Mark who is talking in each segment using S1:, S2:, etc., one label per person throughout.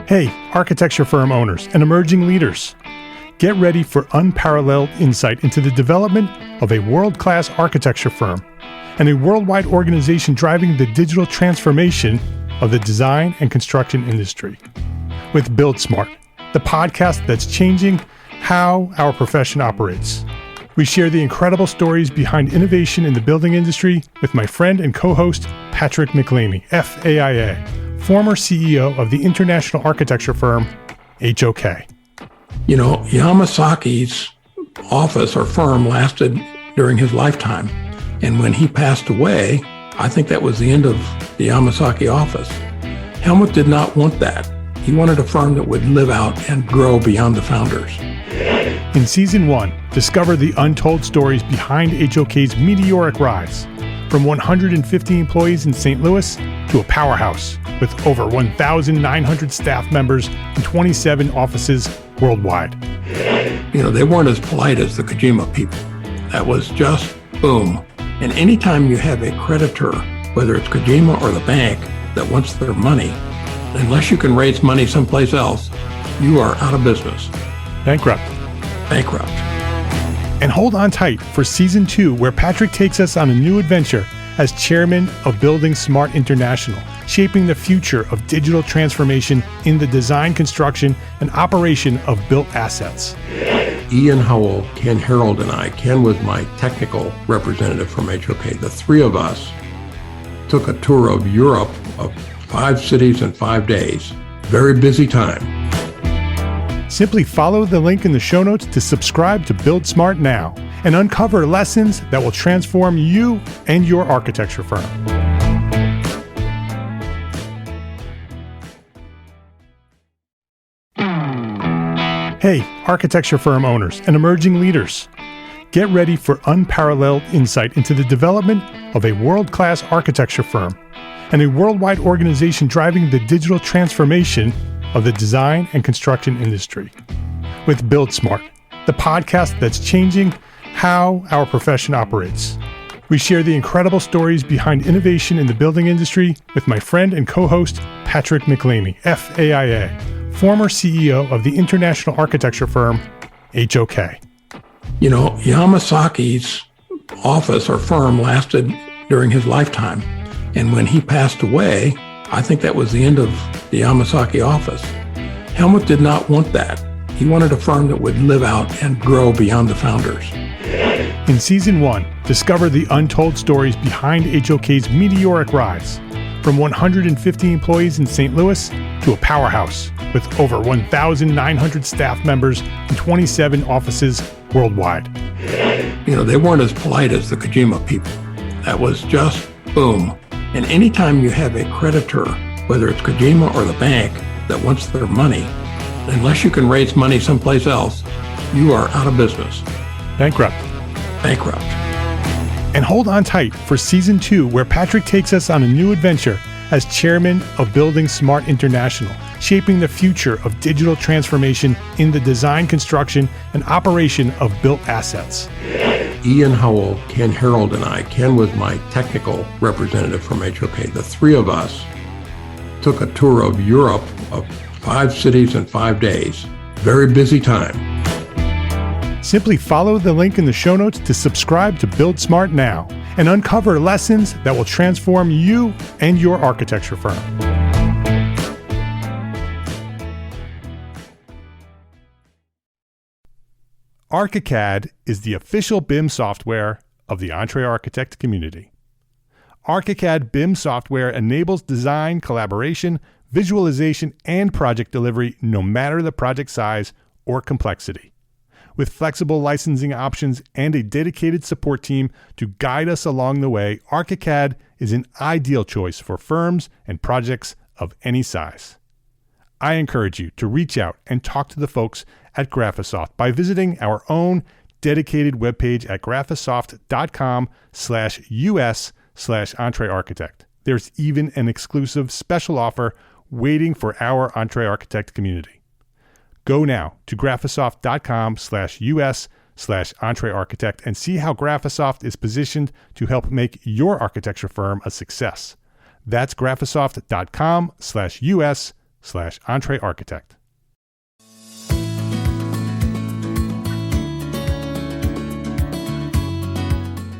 S1: Hey, architecture firm owners and emerging leaders. Get ready for unparalleled insight into the development of a world-class architecture firm and a worldwide organization driving the digital transformation of the design and construction industry. With Build Smart, the podcast that's changing how our profession operates. We share the incredible stories behind innovation in the building industry with my friend and co-host, Patrick McLeamy, FAIA, former CEO of the international architecture firm, HOK.
S2: You know, Yamasaki's office or firm lasted during his lifetime. And when he passed away, I think that was the end of the Yamasaki office. Helmut did not want that. He wanted a firm that would live out and grow beyond the founders.
S1: In Season 1, discover the untold stories behind HOK's meteoric rise, from 150 employees in St. Louis to a powerhouse with over 1,900 staff members and 27 offices worldwide.
S2: You know, they weren't as polite as the Kojima people. That was just boom. And anytime you have a creditor, whether it's Kojima or the bank, that wants their money, unless you can raise money someplace else, you are out of business.
S1: Bankrupt. And hold on tight for Season 2, where Patrick takes us on a new adventure as chairman of Building Smart International, shaping the future of digital transformation in the design, construction, and operation of built assets.
S2: Ian Howell, Ken Harold, and I, Ken was my technical representative from HOK. The three of us took a tour of Europe of 5 cities in 5 days. Very busy time.
S1: Simply follow the link in the show notes to subscribe to Build Smart now and uncover lessons that will transform you and your architecture firm. Hey, architecture firm owners and emerging leaders. Get ready for unparalleled insight into the development of a world-class architecture firm and a worldwide organization driving the digital transformation of the design and construction industry. With Build Smart, the podcast that's changing how our profession operates. We share the incredible stories behind innovation in the building industry with my friend and co-host, Patrick McLeamy, FAIA, former CEO of the international architecture firm, HOK.
S2: You know, Yamasaki's office or firm lasted during his lifetime. And when he passed away, I think that was the end of the Yamasaki office. Helmut did not want that. He wanted a firm that would live out and grow beyond the founders.
S1: In Season 1, discover the untold stories behind HOK's meteoric rise, from 150 employees in St. Louis to a powerhouse with over 1,900 staff members and 27 offices worldwide.
S2: You know, they weren't as polite as the Kojima people. That was just boom. And anytime you have a creditor, whether it's Kojima or the bank, that wants their money, unless you can raise money someplace else, you are out of business.
S1: Bankrupt. And hold on tight for Season 2, where Patrick takes us on a new adventure as chairman of Building Smart International, shaping the future of digital transformation in the design, construction, and operation of built assets.
S2: Ian Howell, Ken Harold, and I, Ken was my technical representative from HOK. The three of us took a tour of Europe of 5 cities in 5 days. Very busy time.
S1: Simply follow the link in the show notes to subscribe to Build Smart now and uncover lessons that will transform you and your architecture firm. ArchiCAD is the official BIM software of the EntreArchitect community. ArchiCAD BIM software enables design, collaboration, visualization, and project delivery no matter the project size or complexity. With flexible licensing options and a dedicated support team to guide us along the way, ArchiCAD is an ideal choice for firms and projects of any size. I encourage you to reach out and talk to the folks at Graphisoft by visiting our own dedicated webpage at graphisoft.com/us/EntreArchitect. There's even an exclusive special offer waiting for our EntreArchitect community. Go now to graphisoft.com/us/EntreArchitect and see how Graphisoft is positioned to help make your architecture firm a success. That's graphisoft.com/us/EntreArchitect. www.entrearchitect.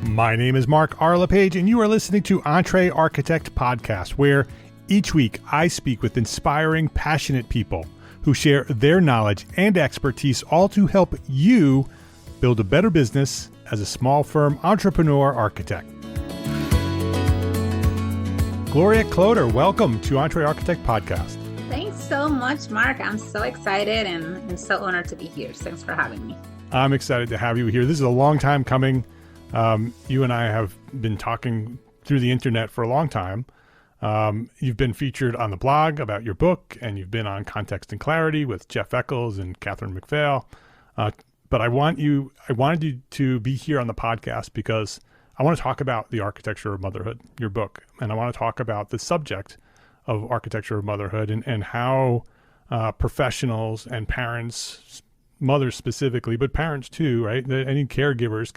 S1: My name is Mark R. LePage, and you are listening to EntreArchitect Podcast, where each week I speak with inspiring, passionate people who share their knowledge and expertise, all to help you build a better business as a small firm entrepreneur architect. Gloria Kloter, welcome to EntreArchitect Podcast.
S3: Thanks so much, Mark. I'm so excited and so honored to be here. Thanks for having me.
S1: I'm excited to have you here. This is a long time coming. You and I have been talking through the internet for a long time. You've been featured on the blog about your book, and you've been on Context and Clarity with Jeff Eccles and Catherine McPhail. But I wanted you to be here on the podcast because I want to talk about the Architecture of Motherhood, your book, and I want to talk about the subject of Architecture of Motherhood and how professionals and parents, mothers specifically, but parents too, right? Any caregivers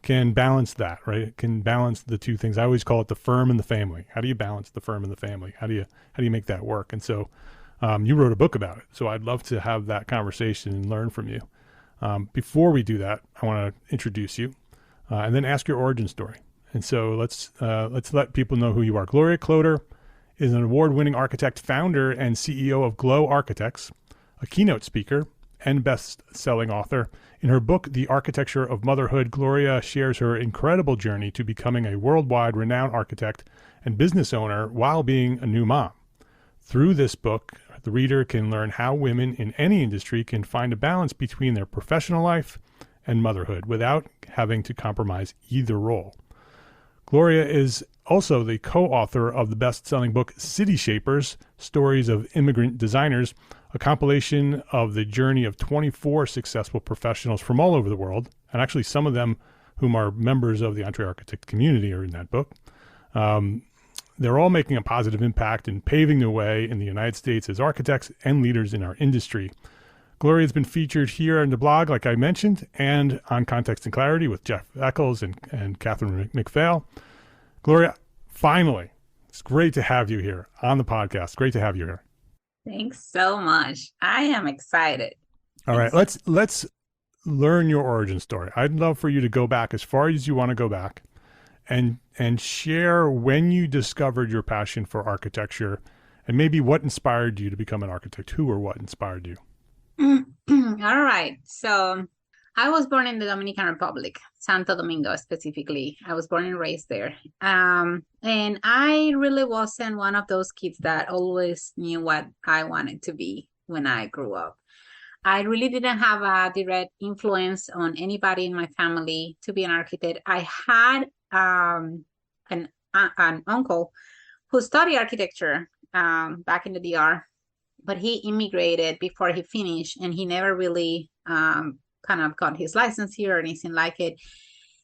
S1: can balance that, right? It can balance the two things. I always call it the firm and the family. How do you balance the firm and the family? How do you make that work? And so you wrote a book about it. So I'd love to have that conversation and learn from you. Before we do that, I want to introduce you and then ask your origin story. And so let's let people know who you are. Gloria Kloter is an award-winning architect, founder and CEO of Glow Architects, a keynote speaker, and best-selling author. In her book, The Architecture of Motherhood, Gloria shares her incredible journey to becoming a worldwide renowned architect and business owner while being a new mom. Through this book, the reader can learn how women in any industry can find a balance between their professional life and motherhood without having to compromise either role. Gloria is also the co-author of the best-selling book, City Shapers, Stories of Immigrant Designers, a compilation of the journey of 24 successful professionals from all over the world, and actually some of them whom are members of the EntreArchitect community are in that book. They're all making a positive impact and paving the way in the United States as architects and leaders in our industry. Gloria has been featured here on the blog, like I mentioned, and on Context and Clarity with Jeff Eccles and Catherine McPhail. Gloria, finally, it's great to have you here on the podcast. Great to have you here.
S3: Thanks so much. I am excited.
S1: All right, let's learn your origin story. I'd love for you to go back as far as you want to go back and share when you discovered your passion for architecture and maybe what inspired you to become an architect. Who or what inspired you?
S3: All right. So I was born in the Dominican Republic, Santo Domingo specifically. I was born and raised there. And I really wasn't one of those kids that always knew what I wanted to be when I grew up. I really didn't have a direct influence on anybody in my family to be an architect. I had an uncle who studied architecture back in the DR, but he immigrated before he finished, and he never really kind of got his license here or anything like it.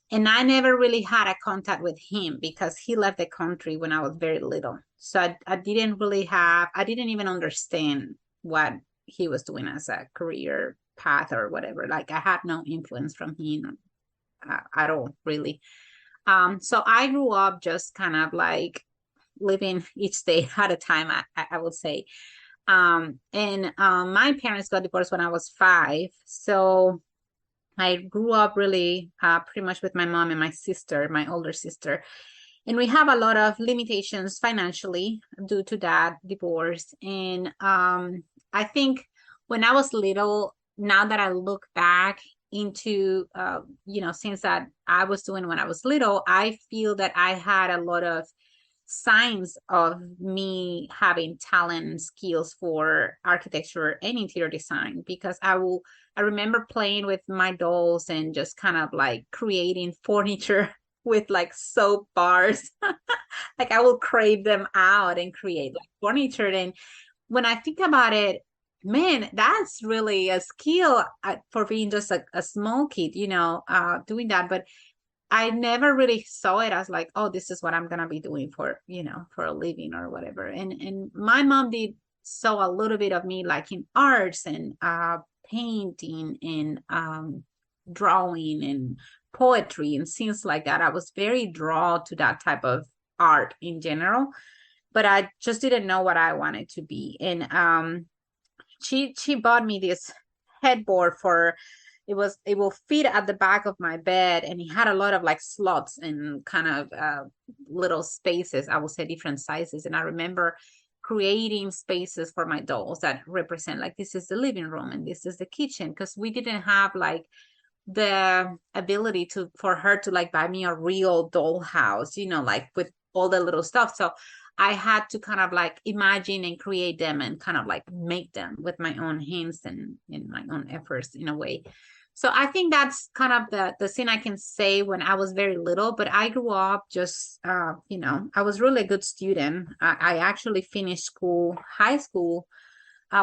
S3: And I never really had a contact with him because he left the country when I was very little. So I didn't even understand what he was doing as a career path or whatever. Like I had no influence from him at all, really. So I grew up just kind of like living each day at a time, I would say. My parents got divorced when I was 5. So I grew up really pretty much with my mom and my sister, my older sister. And we have a lot of limitations financially due to that divorce. And I think when I was little, now that I look back into, things that I was doing when I was little, I feel that I had a lot of signs of me having talent and skills for architecture and interior design, because I remember playing with my dolls and just kind of like creating furniture with like soap bars. Like I will crave them out and create like furniture. And when I think about it, man, that's really a skill for being just a small kid, doing that. But I never really saw it as like, oh, this is what I'm going to be doing for a living or whatever. And my mom did saw a little bit of me like in arts and painting and drawing and poetry and things like that. I was very drawn to that type of art in general. but I just didn't know what I wanted to be. And she bought me this headboard for it will fit at the back of my bed, and it had a lot of like slots and kind of little spaces, I would say different sizes. And I remember creating spaces for my dolls that represent like this is the living room and this is the kitchen, because we didn't have like the ability to for her to like buy me a real doll house, you know, like with all the little stuff. So I had to kind of like imagine and create them and kind of like make them with my own hands and in my own efforts in a way. So I think that's kind of the thing I can say when I was very little, but I grew up just, you know, I was really a good student. I actually finished school, high school,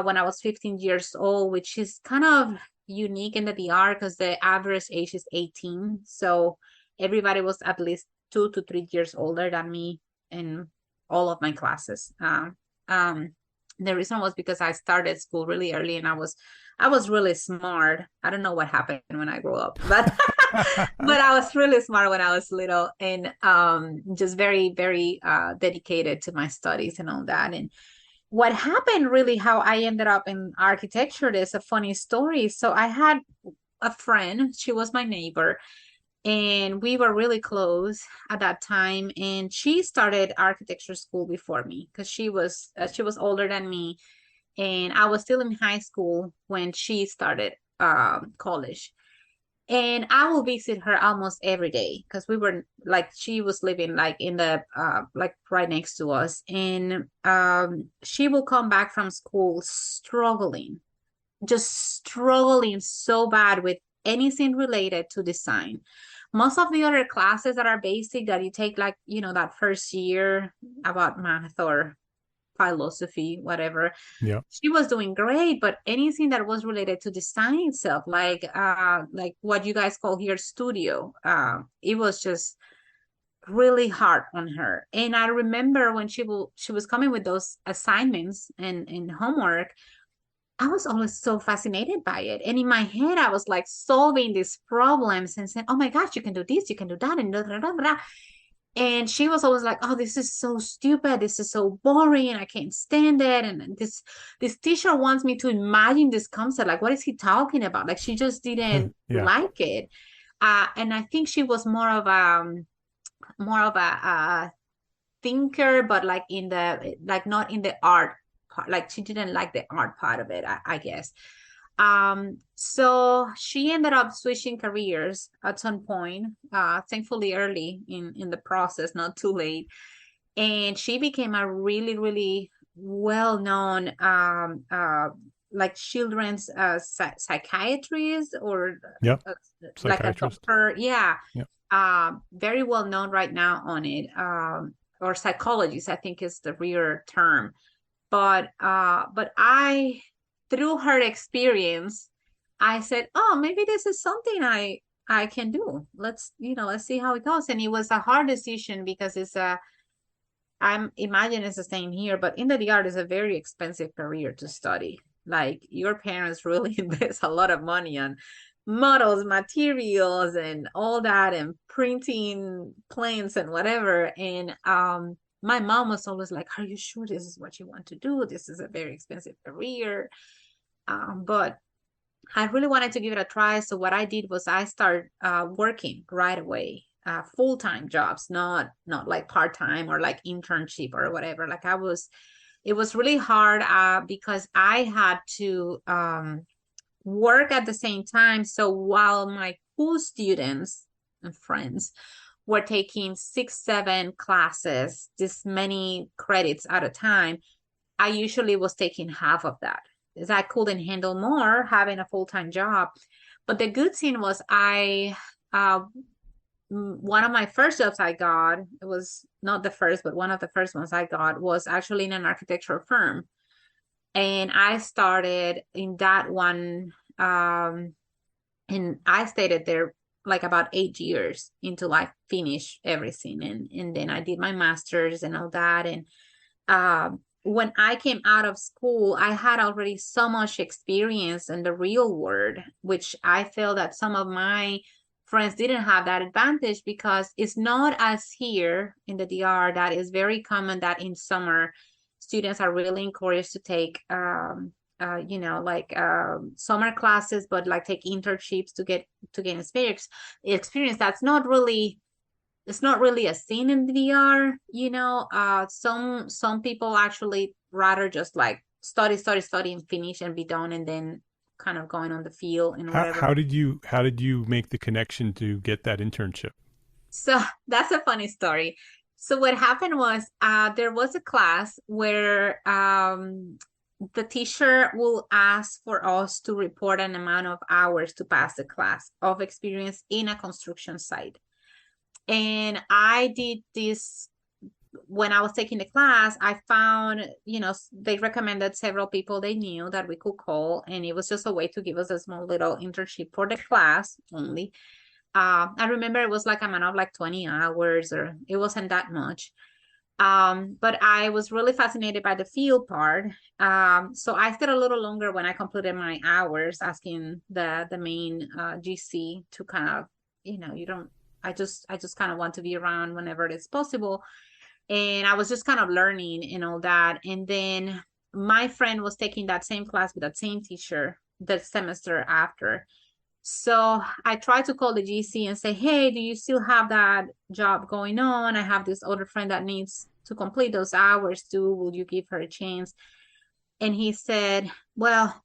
S3: when I was 15 years old, which is kind of unique in the DR because the average age is 18. So everybody was at least 2 to 3 years older than me in all of my classes. The reason was because I started school really early, and I was really smart. I don't know what happened when I grew up, but but I was really smart when I was little, and just very, very dedicated to my studies and all that. And what happened really, how I ended up in architecture, is a funny story. So I had a friend, she was my neighbor, and we were really close at that time. And she started architecture school before me because she was older than me, and I was still in high school when she started college. And I will visit her almost every day because we were like, she was living like in the like right next to us. And she will come back from school struggling, just struggling so bad with anything related to design. Most of the other classes that are basic that you take, like, you know, that first year about math or philosophy, whatever.
S1: Yeah.
S3: She was doing great, but anything that was related to design itself, like what you guys call here studio, it was just really hard on her. And I remember when she was coming with those assignments and homework, I was always so fascinated by it. And in my head, I was like solving these problems and saying, oh my gosh, you can do this, you can do that, and blah, blah, blah, blah. And she was always like, oh, this is so stupid. This is so boring. I can't stand it. And this teacher wants me to imagine this concept. Like, what is he talking about? Like, she just didn't
S1: Yeah.
S3: like it. And I think she was more of a thinker, but like not in the art part. Like, she didn't like the art part of it, I guess. So she ended up switching careers at some point, thankfully early in the process, not too late. And she became a really, really well-known like children's psychiatrist or
S1: Yep.
S3: like a
S1: Psychiatrist.
S3: doctor. Yeah.
S1: Yep.
S3: Very well known right now on it. Or psychologist, I think is the real term. But I, through her experience, I said, oh, maybe this is something I can do. Let's see how it goes. And it was a hard decision because I'm imagine it's the same here, but in the DR is a very expensive career to study. Like, your parents really invest a lot of money on models, materials, and all that, and printing plans and whatever. And my mom was always like, are you sure this is what you want to do? This is a very expensive career. But I really wanted to give it a try. So what I did was I started working right away, full-time jobs, not like part-time or like internship or whatever. Like, it was really hard because I had to work at the same time. So while my cool students and friends were taking 6, 7 classes, this many credits at a time, I usually was taking half of that because I couldn't handle more having a full-time job. But the good thing was one of my first jobs I got, it was not the first, but one of the first ones I got was actually in an architectural firm. And I started in that one, and I stayed there like about 8 years until I finished everything. And then I did my master's and all that. And when I came out of school, I had already so much experience in the real world, which I feel that some of my friends didn't have that advantage, because it's not as here in the DR that is very common that in summer students are really encouraged to take summer classes, but like take internships to gain experience. That's not really, it's not really a scene in the DR, some people actually rather just like study and finish and be done, and then kind of going on the field and whatever.
S1: How did you make the connection to get that internship?
S3: So that's a funny story. So what happened was there was a class where the teacher will ask for us to report an amount of hours to pass the class of experience in a construction site. And I did this when I was taking the class. I found, they recommended several people they knew that we could call, and it was just a way to give us a small little internship for the class only. I remember it was like a amount of like 20 hours, or it wasn't that much. But I was really fascinated by the field part. So I stayed a little longer when I completed my hours, asking the main GC to kind of, I just kind of want to be around whenever it's possible. And I was just kind of learning and all that. And then my friend was taking that same class with that same teacher the semester after. So I tried to call the GC and say, hey, do you still have that job going on? I have this other friend that needs to complete those hours too. Will you give her a chance? And he said, well,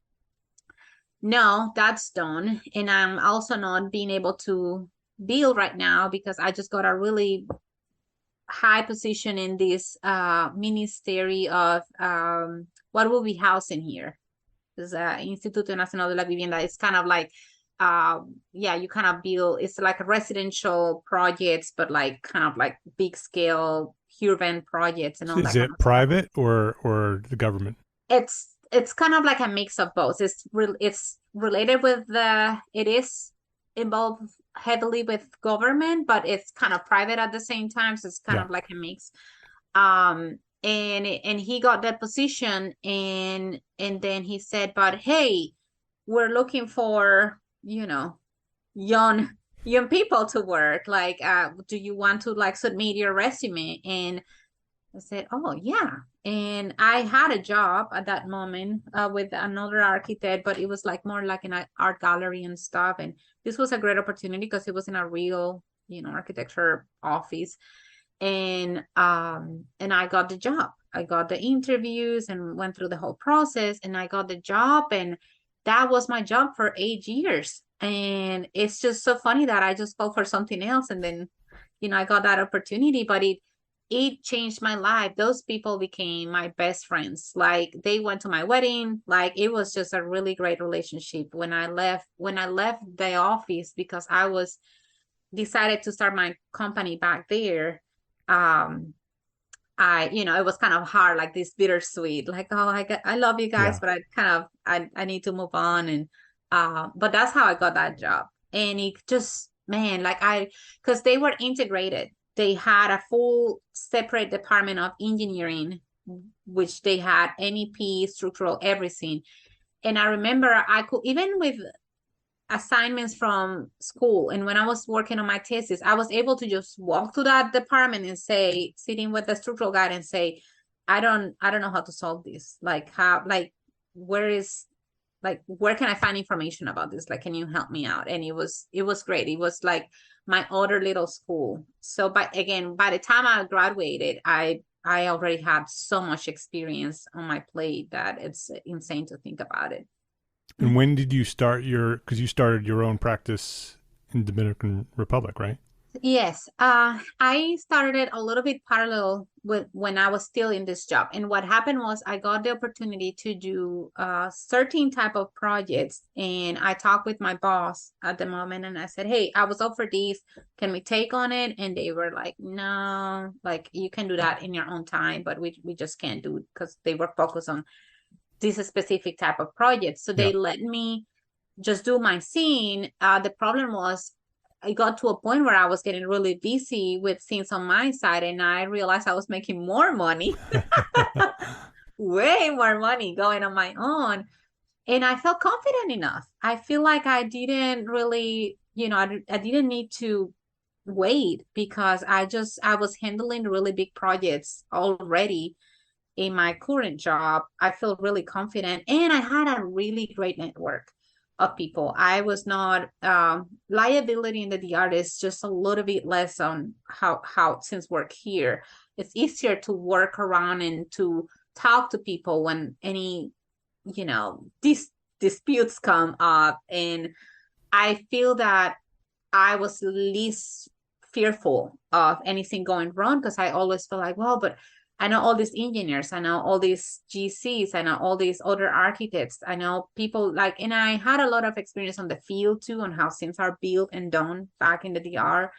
S3: no, that's done. And I'm also not being able to bill right now because I just got a really high position in this Ministry of what will be housing here. There's Instituto Nacional de la Vivienda. It's kind of like you kind of build, it's like residential projects, but like kind of like big scale urban projects and all that.
S1: Is it private or the government?
S3: It's kind of like a mix of both. It's related with it is involved heavily with government, but it's kind of private at the same time. So it's kind of like a mix. And he got that position, and then he said, but hey, we're looking for, young people to work. Like, do you want to like submit your resume? And I said, oh yeah. And I had a job at that moment with another architect, but it was like more like an art gallery and stuff. And this was a great opportunity because it was in a real, architecture office. And I got the job. I got the interviews and went through the whole process, and I got the job, and that was my job for 8 years. And it's just so funny that I just fell for something else, and then, I got that opportunity, but it changed my life. Those people became my best friends. Like, they went to my wedding. Like, it was just a really great relationship. When I left the office, because I was decided to start my company back there, it was kind of hard, like this bittersweet, like, oh, I love you guys, but I need to move on. And but that's how I got that job. And it just, man, like because they were integrated. They had a full separate department of engineering, which they had MEP, structural, everything. And I remember I could, even with assignments from school, and when I was working on my thesis, I was able to just walk to that department and say, sitting with the structural guy, and say, I don't know how to solve this. Like, where can I find information about this? Like, can you help me out? And it was great. It was like my other little school. So, but again, by the time I graduated, I already had so much experience on my plate that it's insane to think about it.
S1: And when did you start because you started your own practice in Dominican Republic, right?
S3: Yes. I started it a little bit parallel with when I was still in this job. And what happened was I got the opportunity to do certain type of projects. And I talked with my boss at the moment, and I said, hey, I was offered this. Can we take on it? And they were like, no, like, you can do that in your own time, but we just can't do it, because they were focused on this specific type of project. So they let me just do my scene. The problem was I got to a point where I was getting really busy with scenes on my side, and I realized I was making more money, way more money going on my own. And I felt confident enough. I feel like I didn't really I didn't need to wait because I was handling really big projects already in my current job. I feel really confident, and I had a really great network of people. I was not liability in the DR is just a little bit less on how since work here. It's easier to work around and to talk to people when any these disputes come up. And I feel that I was least fearful of anything going wrong because I always feel like, well, but I know all these engineers, I know all these GCs, I know all these other architects, I know people like, and I had a lot of experience on the field too, on how things are built and done back in the DR.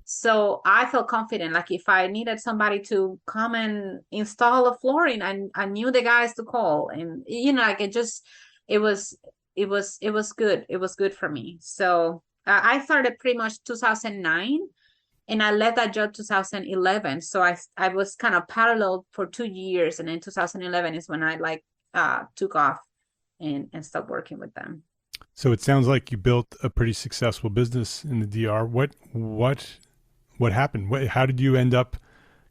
S3: So I felt confident, like if I needed somebody to come and install a flooring, I knew the guys to call. And like it was good. It was good for me. So I started pretty much 2009, and I left that job 2011. So I was kind of parallel for 2 years, and then 2011 is when I took off and stopped working with them.
S1: So it sounds like you built a pretty successful business in the DR. What happened? How did you end up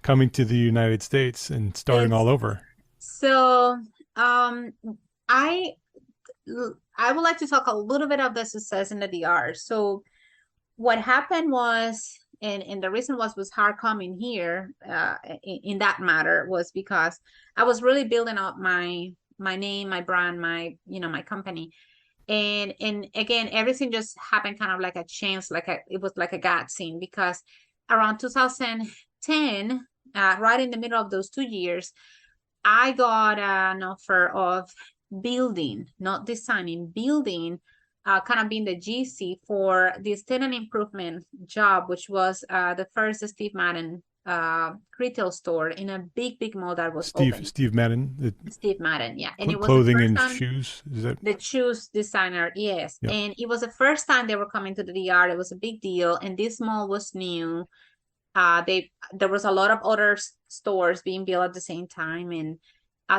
S1: coming to the United States and starting all over?
S3: So I would like to talk a little bit of the success in the DR. So what happened was, and the reason was hard coming here in that matter was because I was really building up my name, my brand, my company. And again, everything just happened kind of like a chance, it was like a God scene, because around 2010, right in the middle of those 2 years, I got an offer of building, not designing, building, kind of being the GC for this tenant improvement job, which was the first Steve Madden retail store in a big mall that was open.
S1: Steve Madden?
S3: Steve Madden, yeah. And it was
S1: clothing and shoes? Is that
S3: the shoes designer? Yes.
S1: Yeah.
S3: And it was the first time they were coming to the DR. It was a big deal, and this mall was new. There was a lot of other stores being built at the same time, and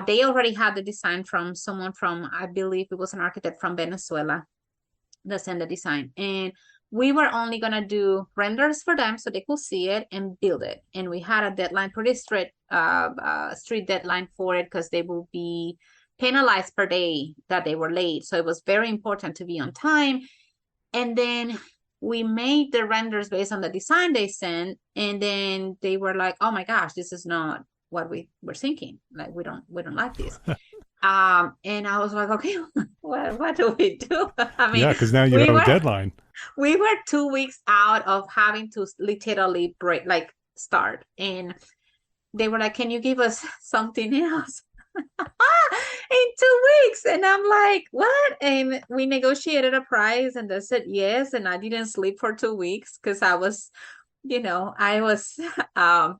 S3: they already had the design from someone from, I believe it was an architect from Venezuela that sent the design. And we were only going to do renders for them so they could see it and build it. And we had a deadline, pretty strict deadline for it, because they will be penalized per day that they were late. So it was very important to be on time. And then we made the renders based on the design they sent. And then they were like, oh my gosh, this is not what we were thinking. Like, we don't like this. And I was like, okay, what do we do? I mean,
S1: yeah, because now you have a deadline.
S3: We were 2 weeks out of having to literally start. And they were like, can you give us something else? In 2 weeks. And I'm like, what? And we negotiated a price, and they said yes. And I didn't sleep for 2 weeks because I was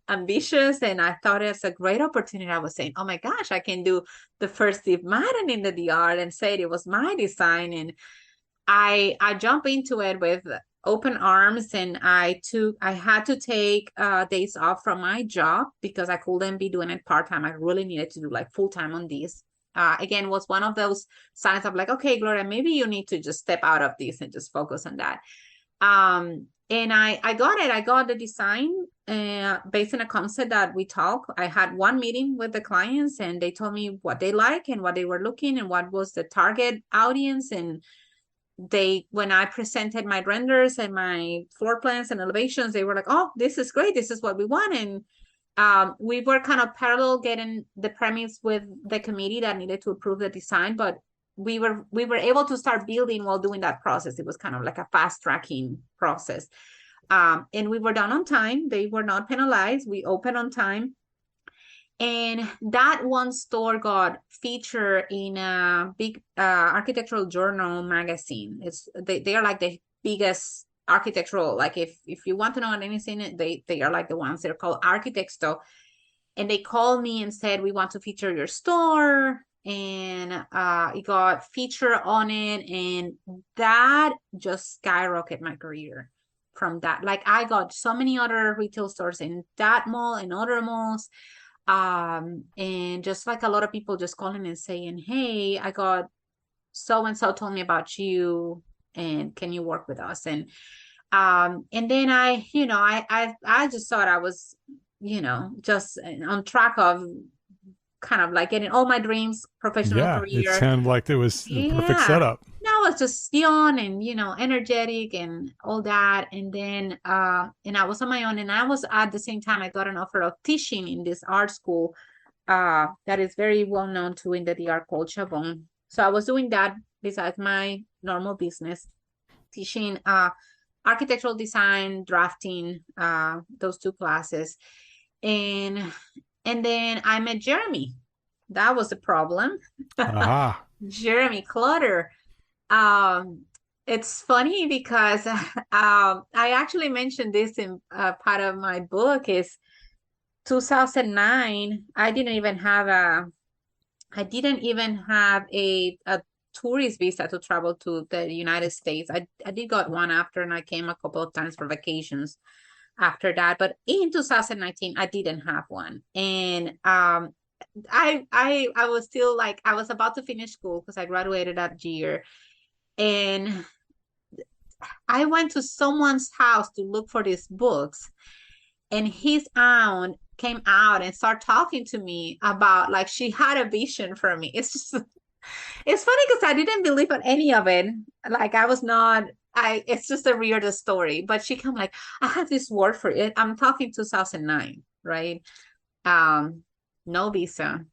S3: ambitious, and I thought it's a great opportunity. I was saying, oh my gosh, I can do the first Steve Madden in the DR and say it was my design. And I jumped into it with open arms, and I had to take days off from my job because I couldn't be doing it part-time. I really needed to do like full-time on this. Again, was one of those signs of like, okay, Gloria, maybe you need to just step out of this and just focus on that. And I got it. I got the design based on a concept that we talk. I had one meeting with the clients, and they told me what they like and what they were looking and what was the target audience. And when I presented my renders and my floor plans and elevations, they were like, oh, this is great. This is what we want. And we were kind of parallel getting the premise with the committee that needed to approve the design, but we were able to start building while doing that process. It was kind of like a fast tracking process. And we were done on time. They were not penalized. We opened on time. And that one store got featured in a big architectural journal magazine. They are like the biggest architectural, like if you want to know anything, they are like the ones. They're called Architecto. And they called me and said, we want to feature your store. And it got featured on it, and that just skyrocketed my career from that. Like, I got so many other retail stores in that mall and other malls, and just like a lot of people just calling and saying, hey, I got so and so told me about you, and can you work with us? And then I just thought I was, just on track of kind of like getting all my dreams, professional
S1: Yeah, it
S3: career.
S1: sounded like it was the perfect
S3: Yeah.
S1: setup.
S3: I was just young and, energetic and all that. And then, and I was on my own, and I was at the same time, I got an offer of teaching in this art school that is very well known too in the DR called Chabon. So I was doing that besides my normal business, teaching architectural design, drafting, those two classes. And then I met Jeremy. That was the problem.
S1: Aha.
S3: Jeremy Kloter. It's funny because I actually mentioned this in part of my book. Is 2009. I didn't even have a tourist visa to travel to the United States. I did got one after, and I came a couple of times for vacations after that. But in 2019, I didn't have one, and I was still like, I was about to finish school because I graduated that year, and I went to someone's house to look for these books, and his aunt came out and started talking to me about, like, she had a vision for me. It's just, it's funny because I didn't believe in any of it. Like, I was not, it's just a weird story. But she came like, I have this word for it. I'm talking 2009, right? No visa,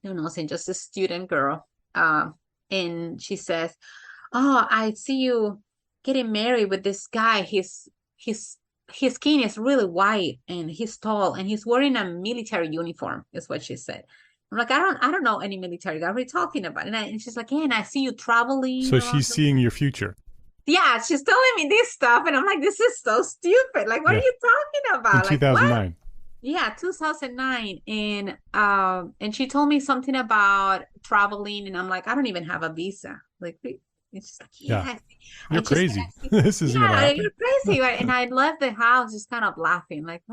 S3: and just a student girl. And she says, oh, I see you getting married with this guy. His skin is really white, and he's tall, and he's wearing a military uniform, is what she said. I'm like, I don't know any military guy. What are you talking about? And she's like, yeah, and I see you traveling.
S1: So she's seeing your future.
S3: Yeah, she's telling me this stuff, and I'm like, this is so stupid. Like, what are you talking about?
S1: In 2009.
S3: Like, yeah, 2009. And she told me something about traveling, and I'm like, I don't even have a visa. Like, it's just like, yeah.
S1: You're crazy. This isn't gonna happen.
S3: You're crazy. Right? And I left the house just kind of laughing, like,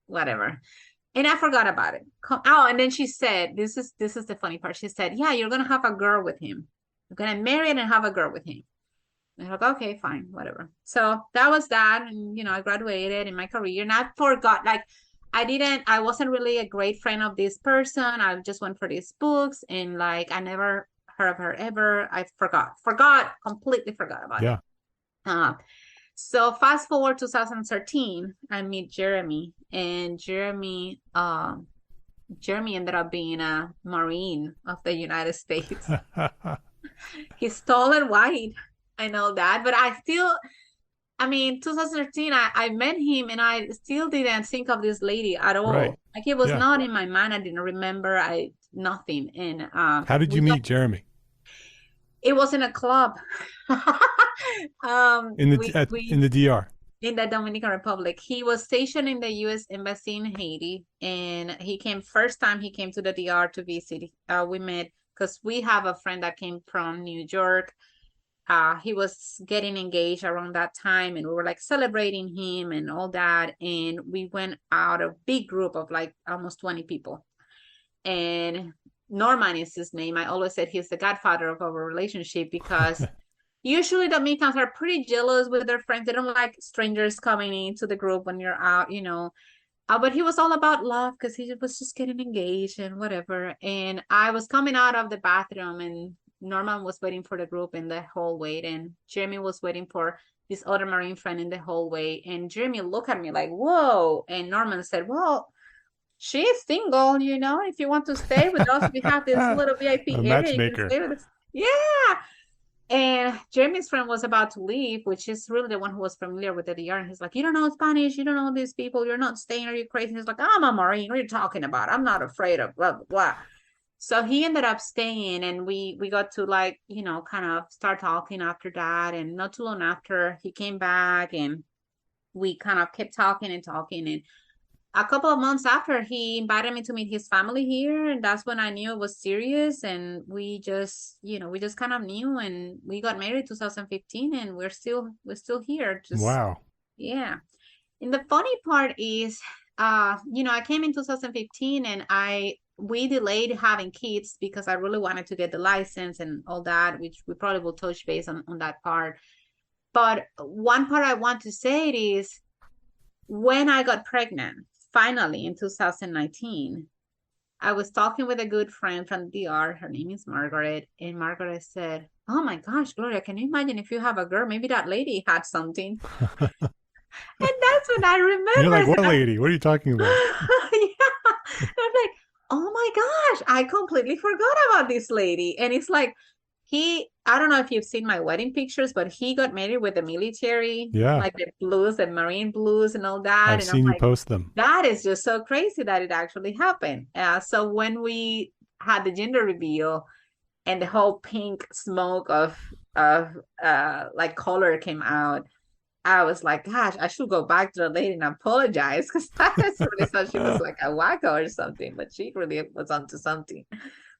S3: whatever. And I forgot about it. Oh, and then she said, this is the funny part. She said, yeah, you're gonna have a girl with him. You're gonna marry and have a girl with him. And I'm like, okay, fine, whatever. So that was that. And, I graduated in my career, and I forgot, like, I wasn't really a great friend of this person. I just went for these books, and, like, I never heard of her ever. I completely forgot about it. So fast forward 2013, I meet Jeremy, and Jeremy ended up being a Marine of the United States. He's tall and white. I know that, but 2013, I met him, and I still didn't think of this lady at all.
S1: Right.
S3: Like, it was not in my mind. I didn't remember. Nothing. And
S1: how did you meet Jeremy?
S3: It was in a club.
S1: In the DR.
S3: In the Dominican Republic. He was stationed in the U.S. Embassy in Haiti, and first time he came to the DR to visit. We met because we have a friend that came from New York. He was getting engaged around that time, and we were like celebrating him and all that. And we went out, a big group of like almost 20 people. And Norman is his name. I always said he's the godfather of our relationship, because usually Dominicans are pretty jealous with their friends. They don't like strangers coming into the group when you're out, but he was all about love, because he was just getting engaged and whatever. And I was coming out of the bathroom, and Norman was waiting for the group in the hallway, and Jeremy was waiting for this other Marine friend in the hallway. And Jeremy looked at me like, whoa. And Norman said, well, she's single, if you want to stay with us, we have this little VIP area.
S1: Matchmaker.
S3: You can stay with us. Yeah. And Jeremy's friend was about to leave, which is really the one who was familiar with the DR. And he's like, you don't know Spanish. You don't know these people. You're not staying. Are you crazy? And he's like, I'm a Marine. What are you talking about? I'm not afraid of blah, blah, blah. So he ended up staying, and we got to, like, kind of start talking after that. And not too long after, he came back, and we kind of kept talking. And a couple of months after, he invited me to meet his family here, and that's when I knew it was serious. And we just kind of knew, and we got married 2015, and we're still here.
S1: Wow.
S3: Yeah. And the funny part is, I came in 2015, and I we delayed having kids because I really wanted to get the license and all that, which we probably will touch base on that part. But one part I want to say is when I got pregnant, finally in 2019, I was talking with a good friend from the DR. Her name is Margaret. And Margaret said, "Oh my gosh, Gloria, can you imagine if you have a girl? Maybe that lady had something." And that's when I remember.
S1: You're like, what lady? What are you talking about?
S3: Yeah. I'm like, oh my gosh, I completely forgot about this lady. And it's like, I don't know if you've seen my wedding pictures, but he got married with the military,
S1: Yeah.
S3: like the blues, the Marine blues and all that.
S1: I've
S3: And
S1: seen
S3: I'm
S1: you
S3: like,
S1: post them.
S3: that is just so crazy that it actually happened. So when we had the gender reveal and the whole pink smoke of like color came out, I was like, gosh, I should go back to the lady and apologize, because I really thought she was like a wacko or something, but she really was onto something.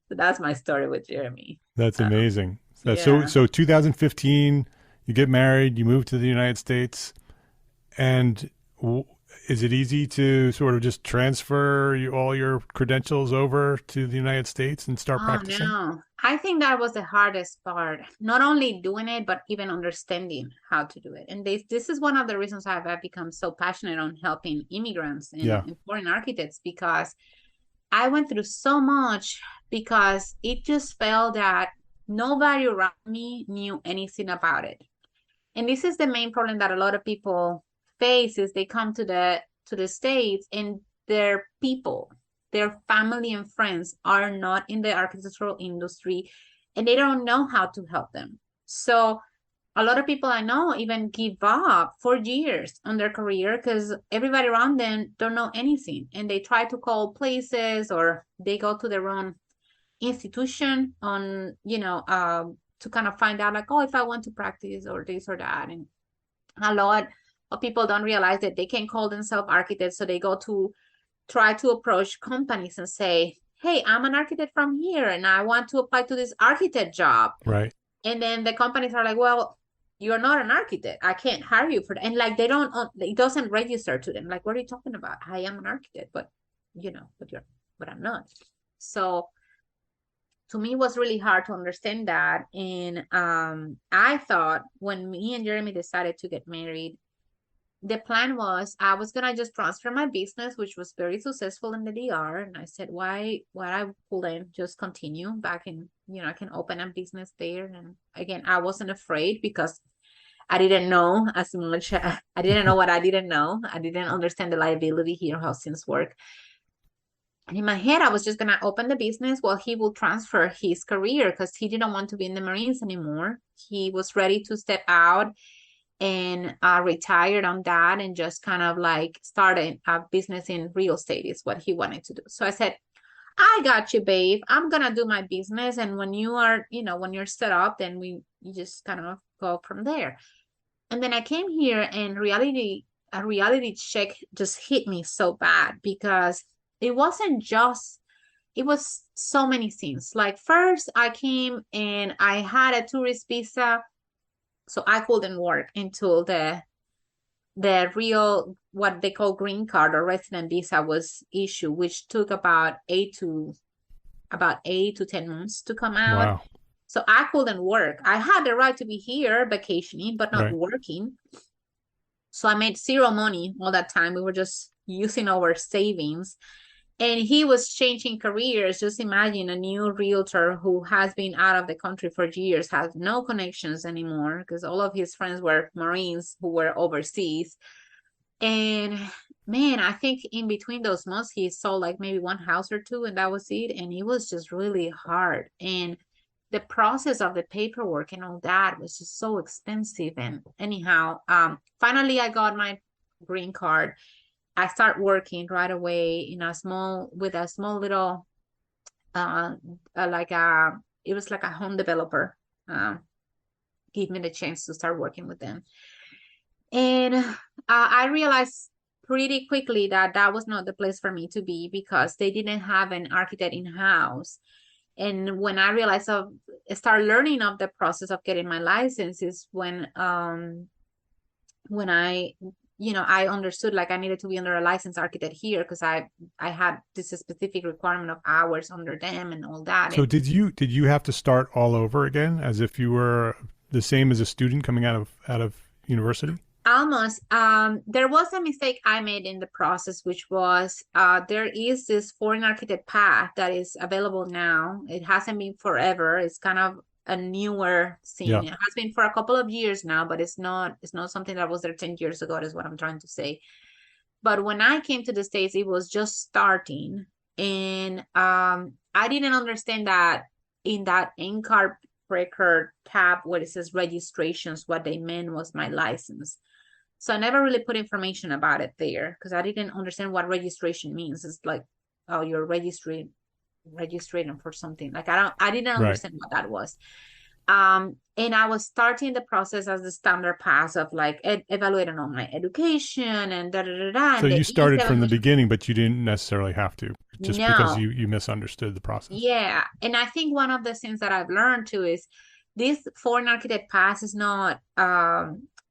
S3: So that's my story with Jeremy.
S1: That's amazing.
S3: Yeah.
S1: So 2015, you get married, you move to the United States, and is it easy to sort of just transfer all your credentials over to the United States and start practicing?
S3: No, I think that was the hardest part. Not only doing it, but even understanding how to do it. And this is one of the reasons I've become so passionate on helping immigrants and foreign architects, because I went through so much, because it just felt that nobody around me knew anything about it. And this is the main problem that a lot of people face, is they come to the States and their people, their family and friends are not in the architectural industry, and they don't know how to help them. So a lot of people I know even give up for years on their career because everybody around them don't know anything, and they try to call places, or they go to their own institution on, to kind of find out like, oh, if I want to practice or this or that. And a lot of people don't realize that they can call themselves architects. So they go to try to approach companies and say, hey, I'm an architect from here and I want to apply to this architect job.
S1: Right.
S3: And then the companies are like, well, you're not an architect. I can't hire you for that. And like, it doesn't register to them. Like, what are you talking about? I am an architect, but but I'm not. So to me, it was really hard to understand that. And I thought when me and Jeremy decided to get married, the plan was I was gonna just transfer my business, which was very successful in the DR. And I said, why I couldn't just continue back in, I can open a business there. And again, I wasn't afraid because I didn't know as much. I didn't know what I didn't know. I didn't understand the liability here, how things work. And in my head, I was just going to open the business while he will transfer his career, because he didn't want to be in the Marines anymore. He was ready to step out and retired on that and just kind of like start a business in real estate is what he wanted to do. So I said, I got you, babe. I'm going to do my business. And when you are, when you're set up, then you just kind of go from there. And then I came here and a reality check just hit me so bad, because it was so many things. Like first I came and I had a tourist visa, so I couldn't work until the real, what they call green card or resident visa was issued, which took about 8 to 10 months to come out.
S1: Wow.
S3: So I couldn't work. I had the right to be here vacationing, but not working. So I made zero money all that time. We were just using our savings. And he was changing careers. Just imagine a new realtor who has been out of the country for years, has no connections anymore, because all of his friends were Marines who were overseas. And man, I think in between those months, he sold like maybe one house or two, and that was it. And it was just really hard. And the process of the paperwork and all that was just so expensive. And anyhow, finally I got my green card. I start working right away with a small little, it was like a home developer, gave me the chance to start working with them. And I realized pretty quickly that that was not the place for me to be, because they didn't have an architect in-house. And when I realized start learning of the process of getting my license is when I I understood like I needed to be under a licensed architect here because I had this specific requirement of hours under them and all that.
S1: So
S3: And
S1: did you have to start all over again as if you were the same as a student coming out of university?
S3: almost, there was a mistake I made in the process, which was there is this foreign architect path that is available now. It hasn't been forever. It's kind of a newer scene.
S1: Yeah.
S3: It has been for a couple of years now, but it's not something that was there 10 years ago, is what I'm trying to say. But when I came to the States, it was just starting. And I didn't understand that in that NCARB record tab where it says registrations, what they meant was my license. So I never really put information about it there because I didn't understand what registration means. It's like, oh, you're registering for something. Like I didn't
S1: Right.
S3: understand what that was. And I was starting the process as the standard path of like evaluating all my education and da da da da.
S1: So
S3: and
S1: you started from the
S3: evaluation.
S1: beginning, but you didn't necessarily have to, just because
S3: No.
S1: you misunderstood the process.
S3: Yeah. And I think one of the things that I've learned too is this foreign architect pass is not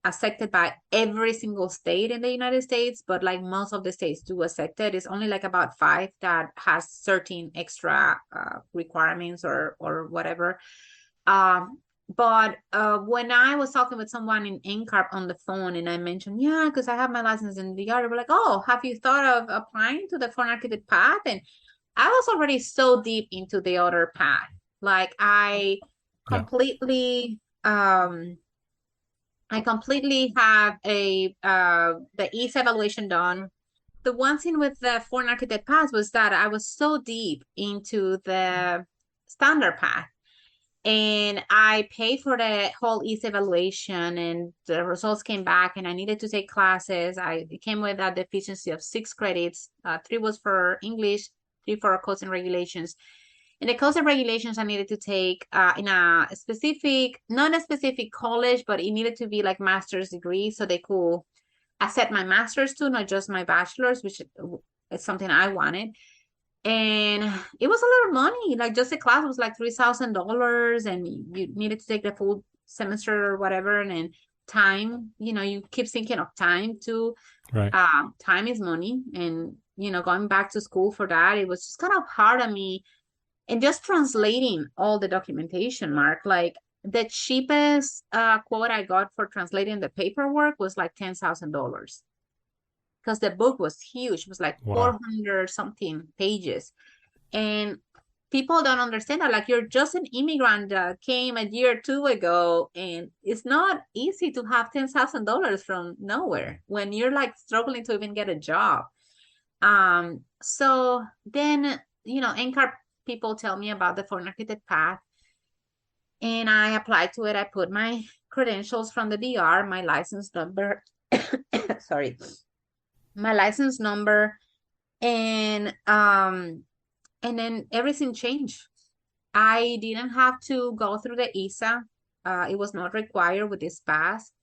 S3: accepted by every single state in the United States, but like most of the states do accept it. It's only like about 5 that has certain extra requirements or whatever. But when I was talking with someone in NCARB on the phone and I mentioned, yeah, because I have my license in VR, they were like, oh, have you thought of applying to the foreign architect path? And I was already so deep into the other path. Like I completely have the EASE evaluation done. The one thing with the foreign architect path was that I was so deep into the standard path. And I paid for the whole EASE evaluation and the results came back and I needed to take classes. It came with a deficiency of 6 credits. 3 was for English, 3 for codes and regulations. And the codes and regulations I needed to take in a specific, not a specific college, but it needed to be like master's degree so they could accept my master's too, not just my bachelor's, which is something I wanted. And it was a lot of money. Like just the class was like $3,000 and you needed to take the full semester or whatever. And then time, you keep thinking of time too.
S1: Right.
S3: Time is money. And, going back to school for that, it was just kind of hard on me. And just translating all the documentation, Mark, like the cheapest quote I got for translating the paperwork was like $10,000. Because the book was huge. It was like 400 something pages. And people don't understand that. Like, you're just an immigrant that came a year or 2 ago. And it's not easy to have $10,000 from nowhere when you're like struggling to even get a job. So then, NCARB people tell me about the foreign architect path. And I applied to it. I put my credentials from the DR, my license number. Sorry. My license number, and then everything changed. I didn't have to go through the ESA. It was not required with this pass.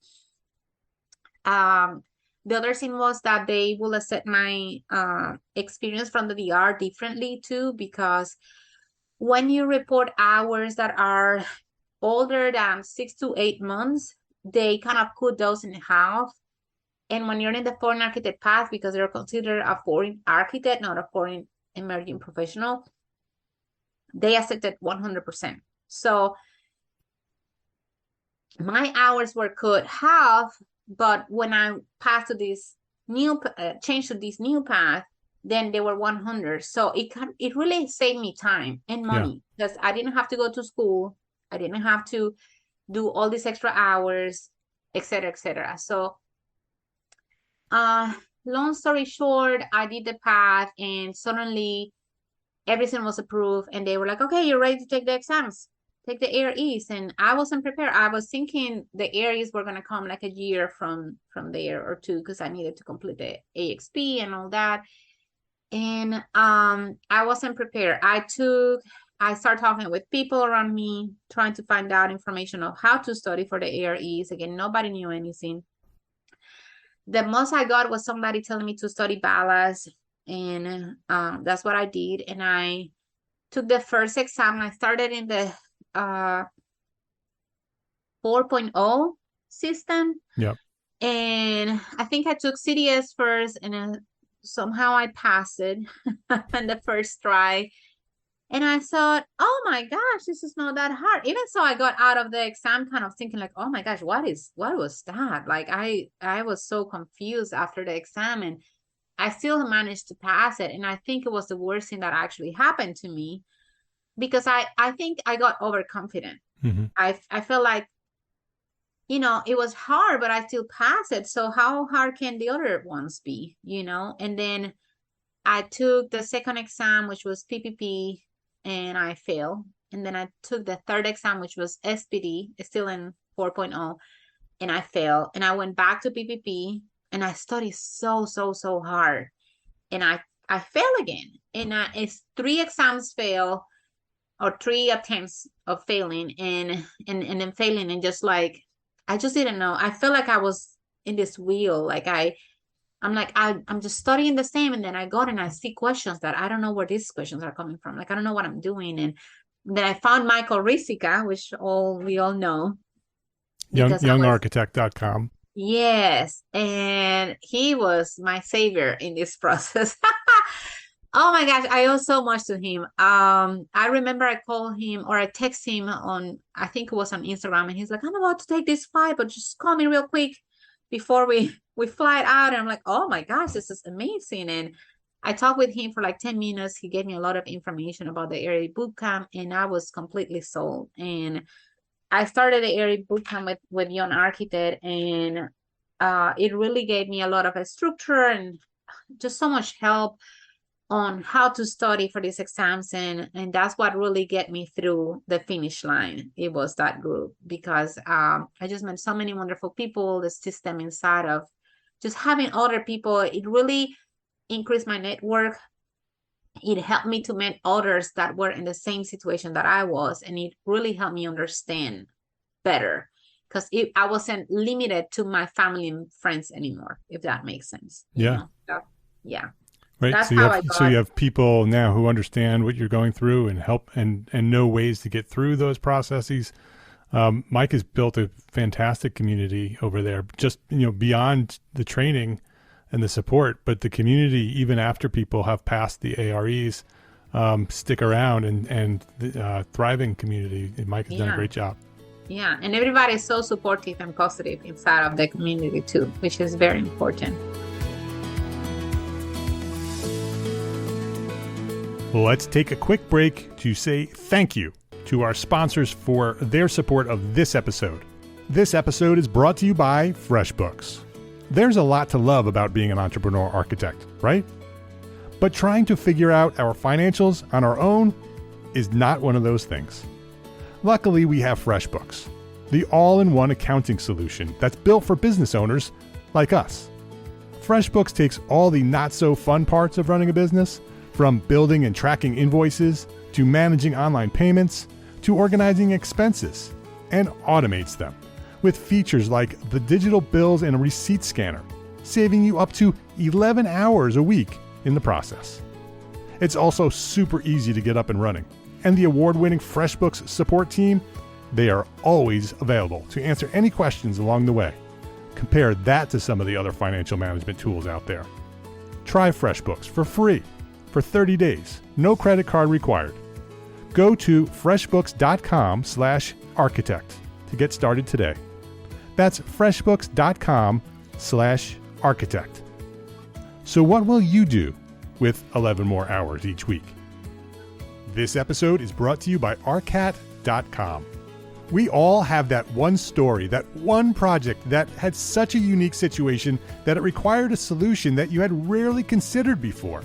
S3: The other thing was that they will accept my experience from the DR differently too, because when you report hours that are older than 6 to 8 months, they kind of cut those in half. And when you're in the foreign architect path, because they're considered a foreign architect, not a foreign emerging professional, they accepted 100%. So my hours were cut half, but when I passed to this new, changed to this new path, then they were 100. So it really saved me time and money because I didn't have to go to school. I didn't have to do all these extra hours, etc., etc. So long story short, I did the path and suddenly everything was approved and they were like, okay, you're ready to take the exams, take the AREs. And I wasn't prepared. I was thinking the AREs were going to come like a year from there or 2 because I needed to complete the AXP and all that. And I wasn't prepared. I started talking with people around me, trying to find out information of how to study for the AREs. Again, nobody knew anything. The most I got was somebody telling me to study ballast, and that's what I did. And I took the first exam. I started in the 4.0 system.
S1: Yep.
S3: And I think I took CDS first, and somehow I passed it on the first try. And I thought, oh my gosh, this is not that hard. Even so, I got out of the exam kind of thinking like, oh my gosh, what was that? Like I was so confused after the exam, and I still managed to pass it. And I think it was the worst thing that actually happened to me, because I think I got overconfident.
S1: Mm-hmm.
S3: I felt like, it was hard, but I still passed it. So how hard can the other ones be, And then I took the second exam, which was PPP, and I failed. And then I took the third exam, which was SPD, still in 4.0, and I failed. And I went back to PPP, and I studied so hard. And I failed again. And it's 3 exams fail, or 3 attempts of failing, and then failing, and just like, I just didn't know. I felt like I was in this wheel. Like I'm like, I'm just studying the same. And then I got and I see questions that I don't know where these questions are coming from. Like, I don't know what I'm doing. And then I found Michael Risica, which we all know.
S1: Youngarchitect.com.
S3: Yes. And he was my savior in this process. Oh my gosh, I owe so much to him. I remember I called him, or I text him on, I think it was on Instagram, and he's like, I'm about to take this flight, but just call me real quick before we fly out. And I'm like, oh my gosh, this is amazing. And I talked with him for like 10 minutes. He gave me a lot of information about the area bootcamp, and I was completely sold. And I started the area bootcamp with Young Architect, and it really gave me a lot of a structure and just so much help on how to study for these exams. And that's what really get me through the finish line. It was that group, because I just met so many wonderful people. The system inside of just having other people, it really increased my network. It helped me to meet others that were in the same situation that I was, and it really helped me understand better, because I wasn't limited to my family and friends anymore, if that makes sense.
S1: Yeah.
S3: Yeah.
S1: Right.
S3: That's
S1: so you have people now who understand what you're going through and help and know ways to get through those processes. Mike has built a fantastic community over there, just, beyond the training and the support, but the community, even after people have passed the AREs, stick around, and the thriving community. And Mike has done a great job.
S3: Yeah. And everybody is so supportive and positive inside of the community too, which is very important.
S1: Let's take a quick break to say thank you to our sponsors for their support of this episode. This episode is brought to you by FreshBooks. There's a lot to love about being an entrepreneur architect, right? But trying to figure out our financials on our own is not one of those things. Luckily, we have FreshBooks, the all-in-one accounting solution that's built for business owners like us. FreshBooks takes all the not-so-fun parts of running a business, from building and tracking invoices, to managing online payments, to organizing expenses, and automates them with features like the digital bills and a receipt scanner, saving you up to 11 hours a week in the process. It's also super easy to get up and running, and the award-winning FreshBooks support team, they are always available to answer any questions along the way. Compare that to some of the other financial management tools out there. Try FreshBooks for free for 30 days, no credit card required. Go to freshbooks.com/architect to get started today. That's freshbooks.com/architect. So what will you do with 11 more hours each week? This episode is brought to you by arcat.com. We all have that one story, that one project that had such a unique situation that it required a solution that you had rarely considered before.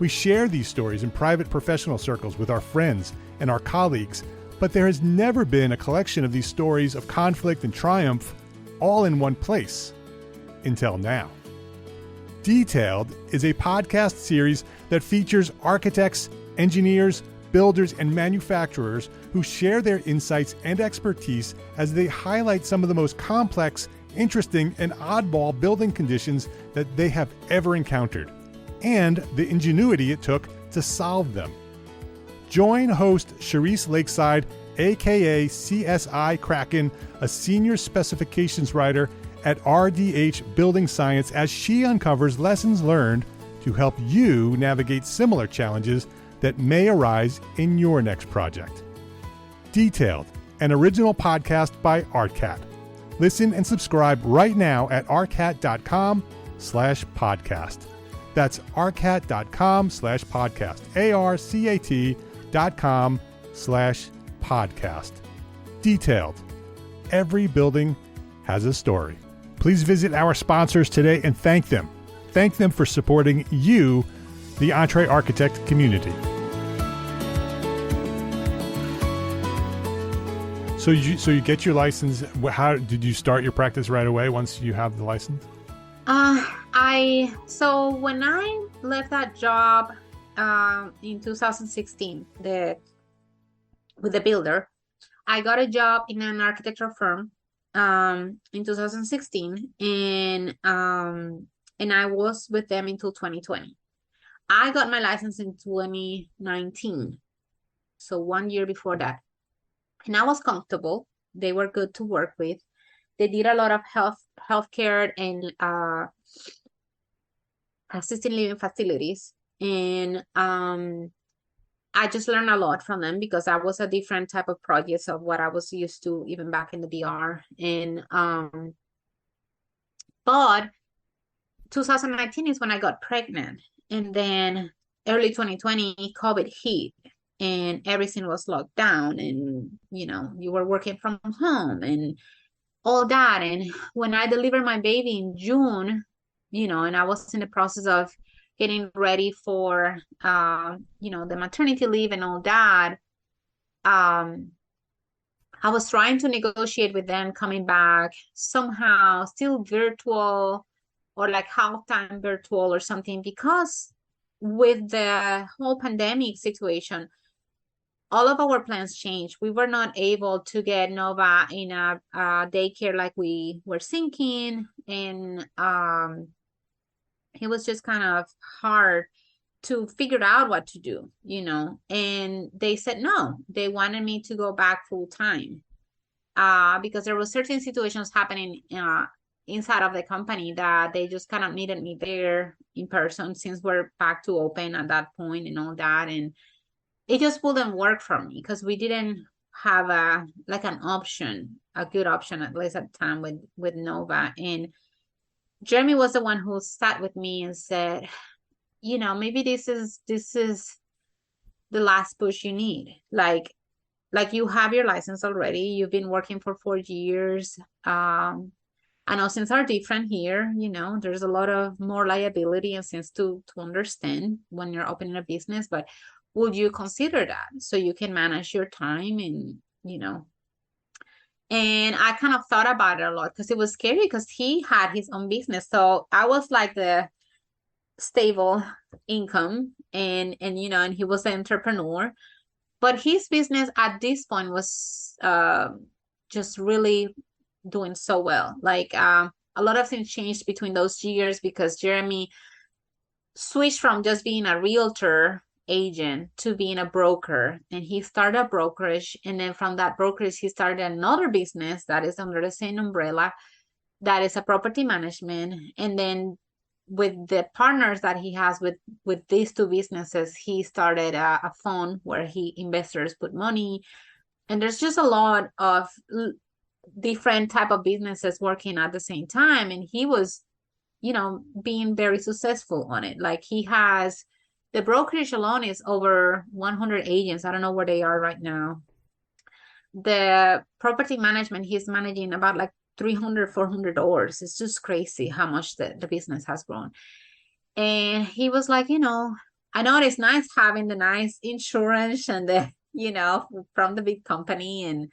S1: We share these stories in private professional circles with our friends and our colleagues, but there has never been a collection of these stories of conflict and triumph all in one place until now. Detailed is a podcast series that features architects, engineers, builders, and manufacturers who share their insights and expertise as they highlight some of the most complex, interesting, and oddball building conditions that they have ever encountered, and the ingenuity it took to solve them. Join host Charisse Lakeside, aka CSI Kraken, a senior specifications writer, at RDH Building Science as she uncovers lessons learned to help you navigate similar challenges that may arise in your next project. Detailed, an original podcast by ArtCat. Listen and subscribe right now at arcat.com/podcast. That's arcat.com/podcast. arcat.com/podcast. Detailed. Every building has a story. Please visit our sponsors today and thank them. Thank them for supporting you, the EntreArchitect community. So you get your license. How did you start your practice right away once you have the license?
S3: So when I left that job in 2016 with the builder, I got a job in an architecture firm in 2016, and I was with them until 2020. I got my license in 2019, so 1 year before that. And I was comfortable. They were good to work with. They did a lot of healthcare and assisted living facilities. And I just learned a lot from them because I was a different type of projects of what I was used to even back in the DR. And but 2019 is when I got pregnant. And then early 2020, COVID hit. And everything was locked down, and you were working from home and all that. And when I delivered my baby in June, and I was in the process of getting ready for the maternity leave and all that, I was trying to negotiate with them coming back somehow, still virtual or like half-time virtual or something, because with the whole pandemic situation, all of our plans changed. We were not able to get Nova in a daycare like we were thinking. And it was just kind of hard to figure out what to do, And they said no. They wanted me to go back full time because there were certain situations happening inside of the company that they just kind of needed me there in person, since we're back to open at that point and all that. And it just wouldn't work for me because we didn't have a good option, at least at the time, with Nova. And Jeremy was the one who sat with me and said, maybe this is the last push you need. Like you have your license already. You've been working for 4 years. I know things are different here. There's a lot of more liability and things to understand when you're opening a business, but would you consider that so you can manage your time? And and I kind of thought about it a lot because it was scary because he had his own business. So I was like the stable income, and he was an entrepreneur, but his business at this point was just really doing so well. Like a lot of things changed between those years because Jeremy switched from just being a realtor agent to being a broker, and he started a brokerage, and then from that brokerage he started another business that is under the same umbrella, that is a property management. And then with the partners that he has with these two businesses, he started a fund where investors put money, and there's just a lot of different type of businesses working at the same time. And he was being very successful on it. Like he has the brokerage alone is over 100 agents. I don't know where they are right now. The property management, he's managing about like 300, 400 doors. It's just crazy how much the business has grown. And he was like, I know it's nice having the nice insurance and the, from the big company and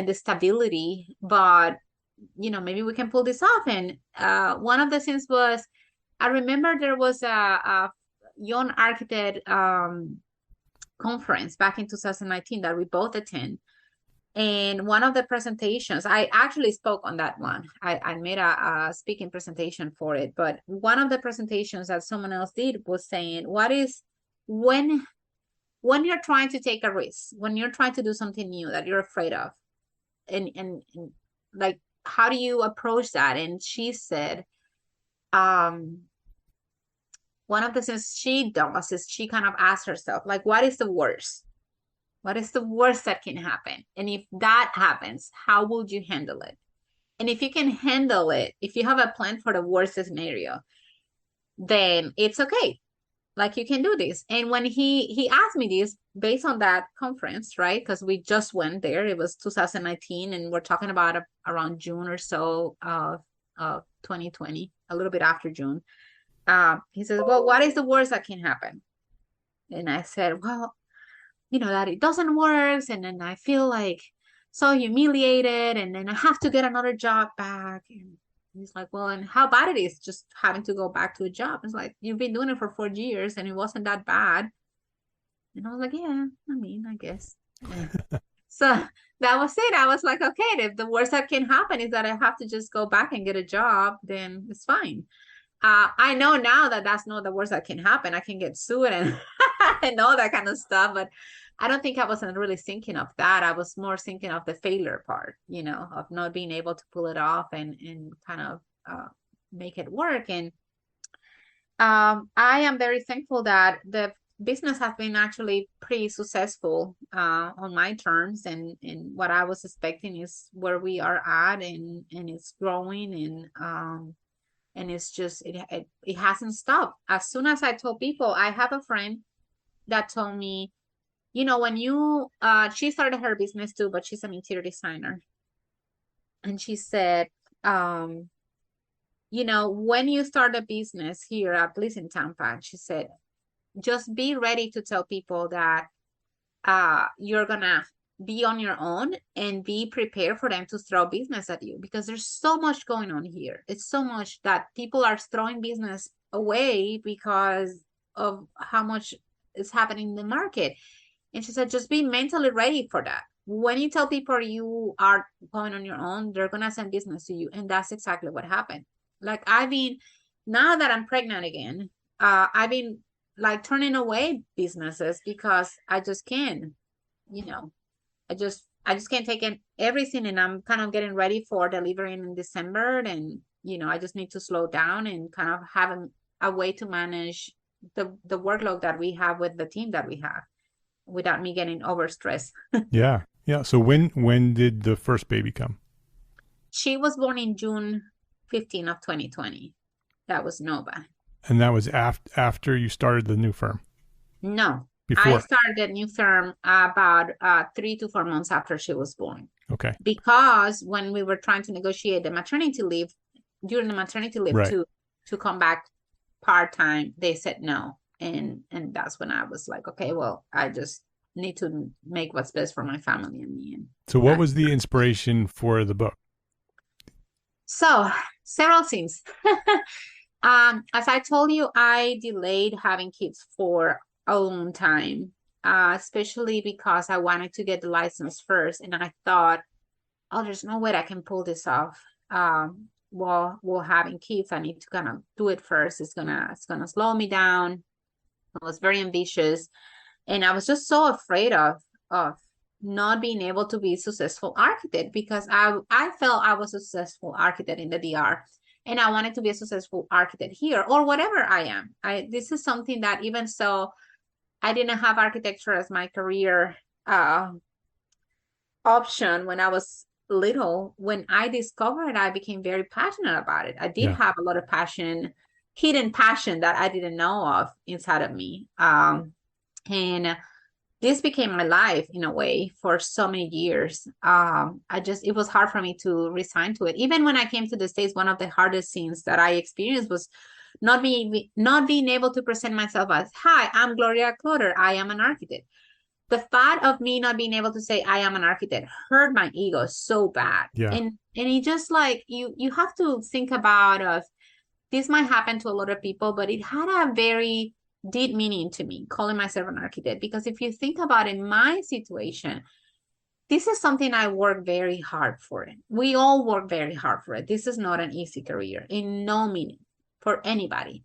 S3: the stability, but, maybe we can pull this off. And one of the things was, I remember there was a young architect conference back in 2019 that we both attend. And one of the presentations, I actually spoke on that one. I made a speaking presentation for it. But one of the presentations that someone else did was saying, what is when you're trying to take a risk, when you're trying to do something new that you're afraid of, and like how do you approach that? And she said, one of the things she does is she kind of asks herself, like, what is the worst? What is the worst that can happen? And if that happens, how would you handle it? And if you can handle it, if you have a plan for the worst scenario, then it's okay. Like, you can do this. And when he asked me this based on that conference, right? Because we just went there. It was 2019, and we're talking about around June or so of 2020, a little bit after June. He says, well, what is the worst that can happen? And I said, well, that it doesn't work. And then I feel like so humiliated. And then I have to get another job back. And he's like, well, and how bad it is just having to go back to a job. It's like, you've been doing it for 4 years and it wasn't that bad. And I was like, yeah, I guess. So that was it. I was like, okay, if the worst that can happen is that I have to just go back and get a job, then it's fine. I know now that that's not the worst that can happen. I can get sued and and all that kind of stuff, but I don't think I wasn't really thinking of that. I was more thinking of the failure part, of not being able to pull it off and kind of make it work. And I am very thankful that the business has been actually pretty successful on my terms, and what I was expecting is where we are at, and it's growing, and it's just it hasn't stopped. As soon as I told people, I have a friend that told me, when she started her business too, but she's an interior designer. And she said, when you start a business here, at least in Tampa, she said, just be ready to tell people that you're gonna be on your own, and be prepared for them to throw business at you, because there's so much going on here. It's so much that people are throwing business away because of how much is happening in the market. And she said, just be mentally ready for that. When you tell people you are going on your own, they're gonna send business to you. And that's exactly what happened. Like, now that I'm pregnant again, I've been like turning away businesses because I just can't, I just can't take in everything, and I'm kind of getting ready for delivering in December, and I just need to slow down and kind of have a way to manage the workload that we have with the team that we have without me getting overstressed.
S1: Yeah. So when did the first baby come?
S3: She was born in June 15 of 2020. That was Nova.
S1: And that was after you started the new firm?
S3: No.
S1: Before.
S3: I started a new firm about 3 to 4 months after she was born.
S1: Okay.
S3: Because when we were trying to negotiate the maternity leave, during the maternity leave,
S1: right,
S3: to come back part-time, they said no. And that's when I was like, okay, well, I just need to make what's best for my family and me. And
S1: so what was the inspiration for the book?
S3: So several things. As I told you, I delayed having kids for a long time, especially because I wanted to get the license first. And I thought, oh, there's no way I can pull this off. While having kids, I need to kind of do it first. It's gonna slow me down. I was very ambitious, and I was just so afraid of not being able to be a successful architect, because I felt I was a successful architect in the DR, and I wanted to be a successful architect here, or whatever I am. This is something that, even so, I didn't have architecture as my career option when I was little. When I discovered it, I became very passionate about it. I did have a lot of passion, hidden passion that I didn't know of inside of me. And this became my life in a way for so many years. It was hard for me to resign to it. Even when I came to the States, one of the hardest things that I experienced was not being able to present myself as, hi, I'm Gloria Kloter, I am an architect. The thought of me not being able to say I am an architect hurt my ego so bad.
S1: Yeah.
S3: And it just like, you have to think about this might happen to a lot of people, but it had a very deep meaning to me, calling myself an architect, because if you think about it, my situation, this is something I work very hard for it. We all work very hard for it. This is not an easy career, in no meaning, for anybody.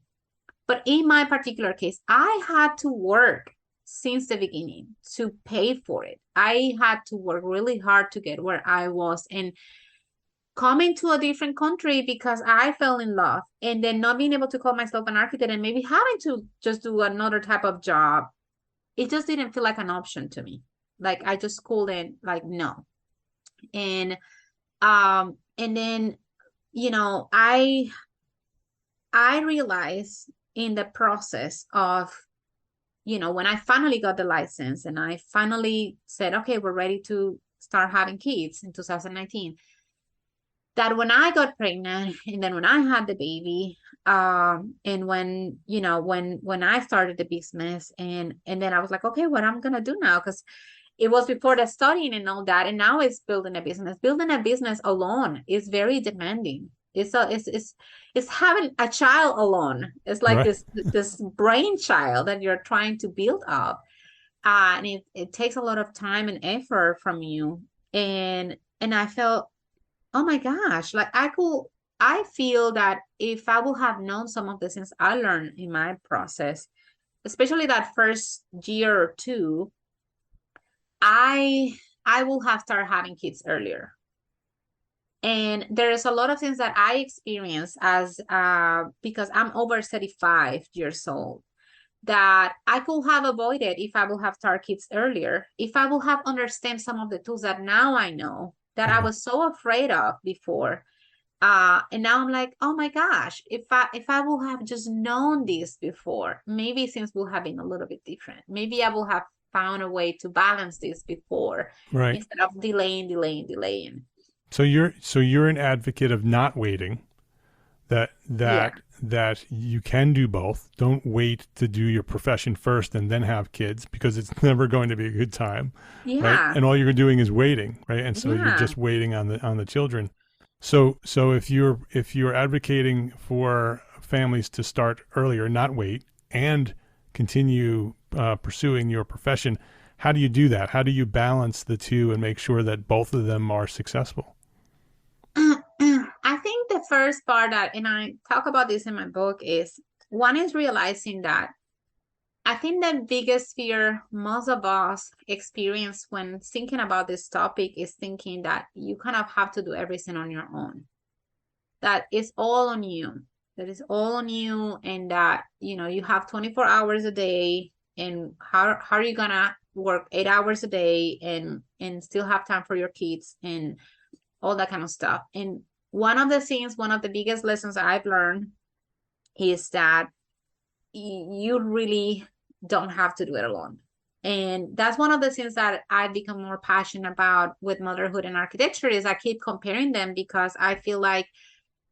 S3: But in my particular case, I had to work since the beginning to pay for it. I had to work really hard to get where I was. And coming to a different country because I fell in love, and then not being able to call myself an architect and maybe having to just do another type of job, it just didn't feel like an option to me. Like I just couldn't, like, no. And then, you know, I realized in the process of, you know, when I finally got the license and I finally said, okay, we're ready to start having kids in 2019, that when I got pregnant and then when I had the baby, and when, you know, when I started the business, and then I was like, okay, what I'm gonna do now? Because it was before the studying and all that, and now it's building a business. Building a business alone is very demanding. It's having a child alone. It's like
S1: Right.
S3: this brainchild that you're trying to build up, and it takes a lot of time and effort from you. And I felt, oh my gosh, like I feel that if I would have known some of the things I learned in my process, especially that first year or two, I will have started having kids earlier. And there's a lot of things that I experienced as because I'm over 35 years old, that I could have avoided if I would have started kids earlier, if I would have understand some of the tools that now I know that I was so afraid of before. And now I'm like, oh my gosh, if I would have just known this before, maybe things would have been a little bit different. Maybe I would have found a way to balance this before,
S1: Right.
S3: instead of delaying.
S1: So you're an advocate of not waiting, that
S3: Yeah.
S1: that you can do both. Don't wait to do your profession first and then have kids, because it's never going to be a good time, right?
S3: Yeah.
S1: And all you're doing is waiting, right? And so you're
S3: Yeah.
S1: just waiting on the children. So if you're advocating for families to start earlier, not wait, and continue pursuing your profession, how do you do that? How do you balance the two and make sure that both of them are successful?
S3: I think the first part that, and I talk about this in my book, is one is realizing that I think the biggest fear most of us experience when thinking about this topic is thinking that you kind of have to do everything on your own, that it's all on you, that it's all on you, and that, you know, you have 24 hours a day, and how are you gonna work 8 hours a day and still have time for your kids and all that kind of stuff. And one of the biggest lessons that I've learned is that you really don't have to do it alone. And that's one of the things that I've become more passionate about with motherhood and architecture, is I keep comparing them, because I feel like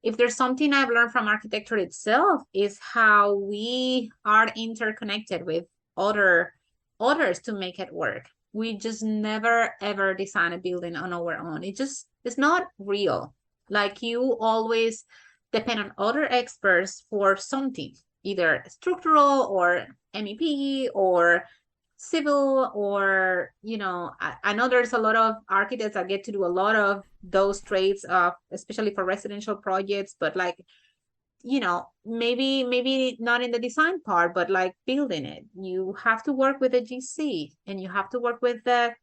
S3: if there's something I've learned from architecture itself, is how we are interconnected with others to make it work. We just never ever design a building on our own. It's not real. Like, you always depend on other experts for something, either structural or MEP or civil, or, you know, I know there's a lot of architects that get to do a lot of those trades, especially for residential projects, but like, you know, maybe not in the design part, but like building it, you have to work with the GC, and you have to work with the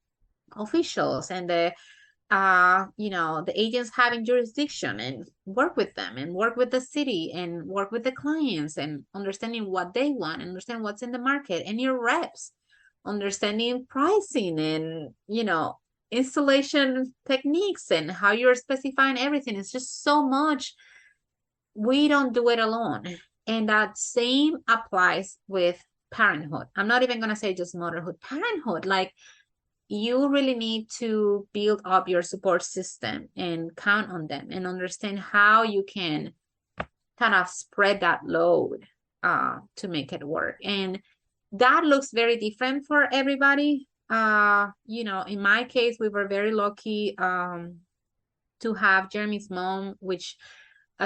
S3: officials and the you know, the agents having jurisdiction, and work with them and work with the city and work with the clients, and understanding what they want, and understand what's in the market, and your reps understanding pricing, and, you know, installation techniques, and how you're specifying everything. It's just so much. We don't do it alone. And that same applies with parenthood. I'm not even going to say just motherhood, parenthood. Like, you really need to build up your support system and count on them, and understand how you can kind of spread that load to make it work. And that looks very different for everybody. You know, in my case, we were very lucky to have Jeremy's mom, which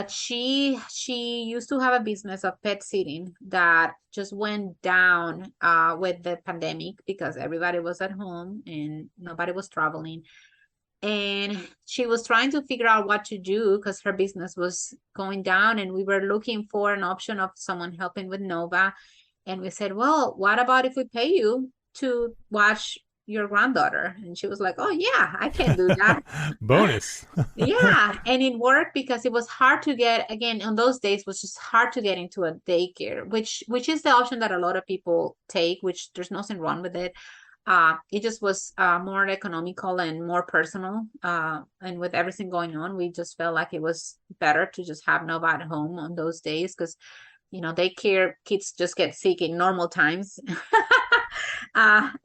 S3: she used to have a business of pet sitting that just went down with the pandemic, because everybody was at home and nobody was traveling. And she was trying to figure out what to do, because her business was going down, and we were looking for an option of someone helping with Nova. And we said, well, what about if we pay you to watch your granddaughter. And she was like, oh yeah, I can do that.
S1: Bonus.
S3: Yeah, and it worked because it was hard to get, again, on those days was just hard to get into a daycare, which is the option that a lot of people take, which there's nothing wrong with it. It just was more economical and more personal. And with everything going on, we just felt like it was better to just have nobody at home on those days, because daycare kids just get sick in normal times.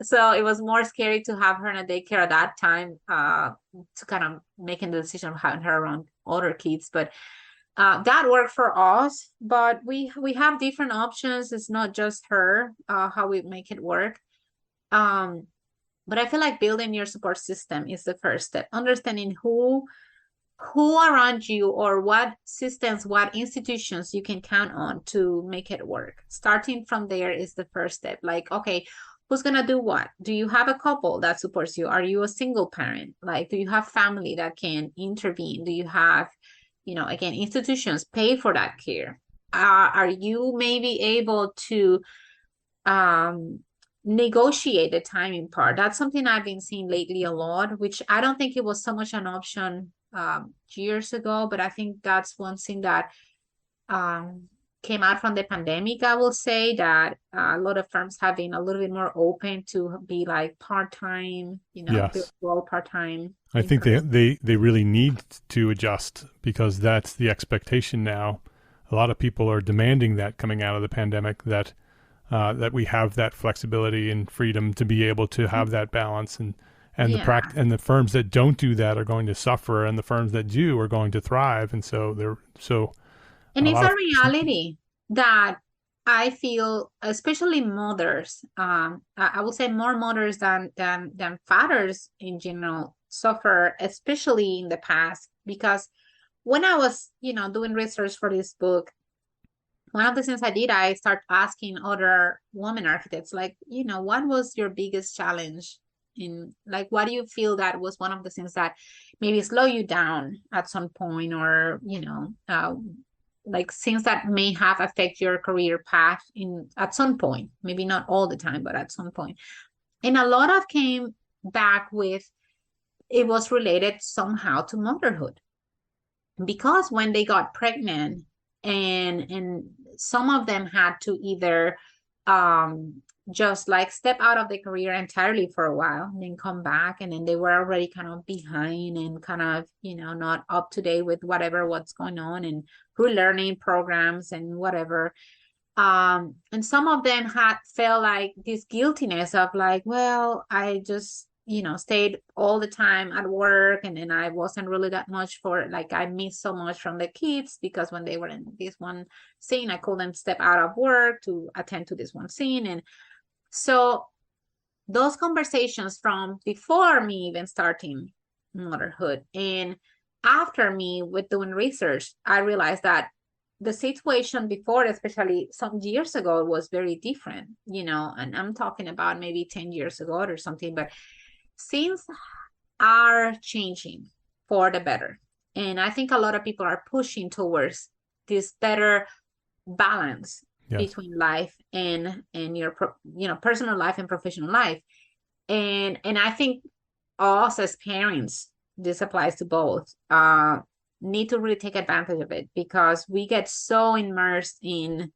S3: So it was more scary to have her in a daycare at that time, to kind of making the decision of having her around other kids. But that worked for us. But we have different options. It's not just her, how we make it work. But I feel like building your support system is the first step. Understanding who around you, or what systems, what institutions you can count on to make it work. Starting from there is the first step. Like, okay, who's gonna do what? Do you have a couple that supports you? Are you a single parent? Like, do you have family that can intervene? Do you have, again, institutions pay for that care? Are you maybe able to negotiate the timing part? That's something I've been seeing lately a lot, which I don't think it was so much an option years ago, but I think that's one thing that came out from the pandemic. I will say that a lot of firms have been a little bit more open to be like part-time,
S1: Yes.
S3: part-time.
S1: I think they really need to adjust, because that's the expectation now. A lot of people are demanding that coming out of the pandemic, that we have that flexibility and freedom to be able to have that balance, and the firms that don't do that are going to suffer, and the firms that do are going to thrive. And so
S3: and it's a reality that I feel, especially mothers, I would say more mothers than fathers in general suffer, especially in the past. Because when I was, doing research for this book, one of the things I did, I started asking other women architects, like, what was your biggest challenge in, like, what do you feel that was one of the things that maybe slow you down at some point, or, like things that may have affect your career path at some point, maybe not all the time, but at some point. And a lot of came back with, it was related somehow to motherhood, because when they got pregnant, and some of them had to either just like step out of the career entirely for a while and then come back, and then they were already kind of behind and kind of not up to date with what's going on, and relearning programs and whatever. And some of them had felt like this guiltiness of like, well, I just stayed all the time at work, and then I wasn't really that much for, like, I missed so much from the kids, because when they were in this one scene, I couldn't step out of work to attend to this one scene. And so those conversations from before me even starting motherhood, and after me with doing research, I realized that the situation before, especially some years ago, was very different, and I'm talking about maybe 10 years ago or something. But things are changing for the better, and I think a lot of people are pushing towards this better balance between life and your personal life and professional life. And I think us as parents, this applies to both, need to really take advantage of it, because we get so immersed in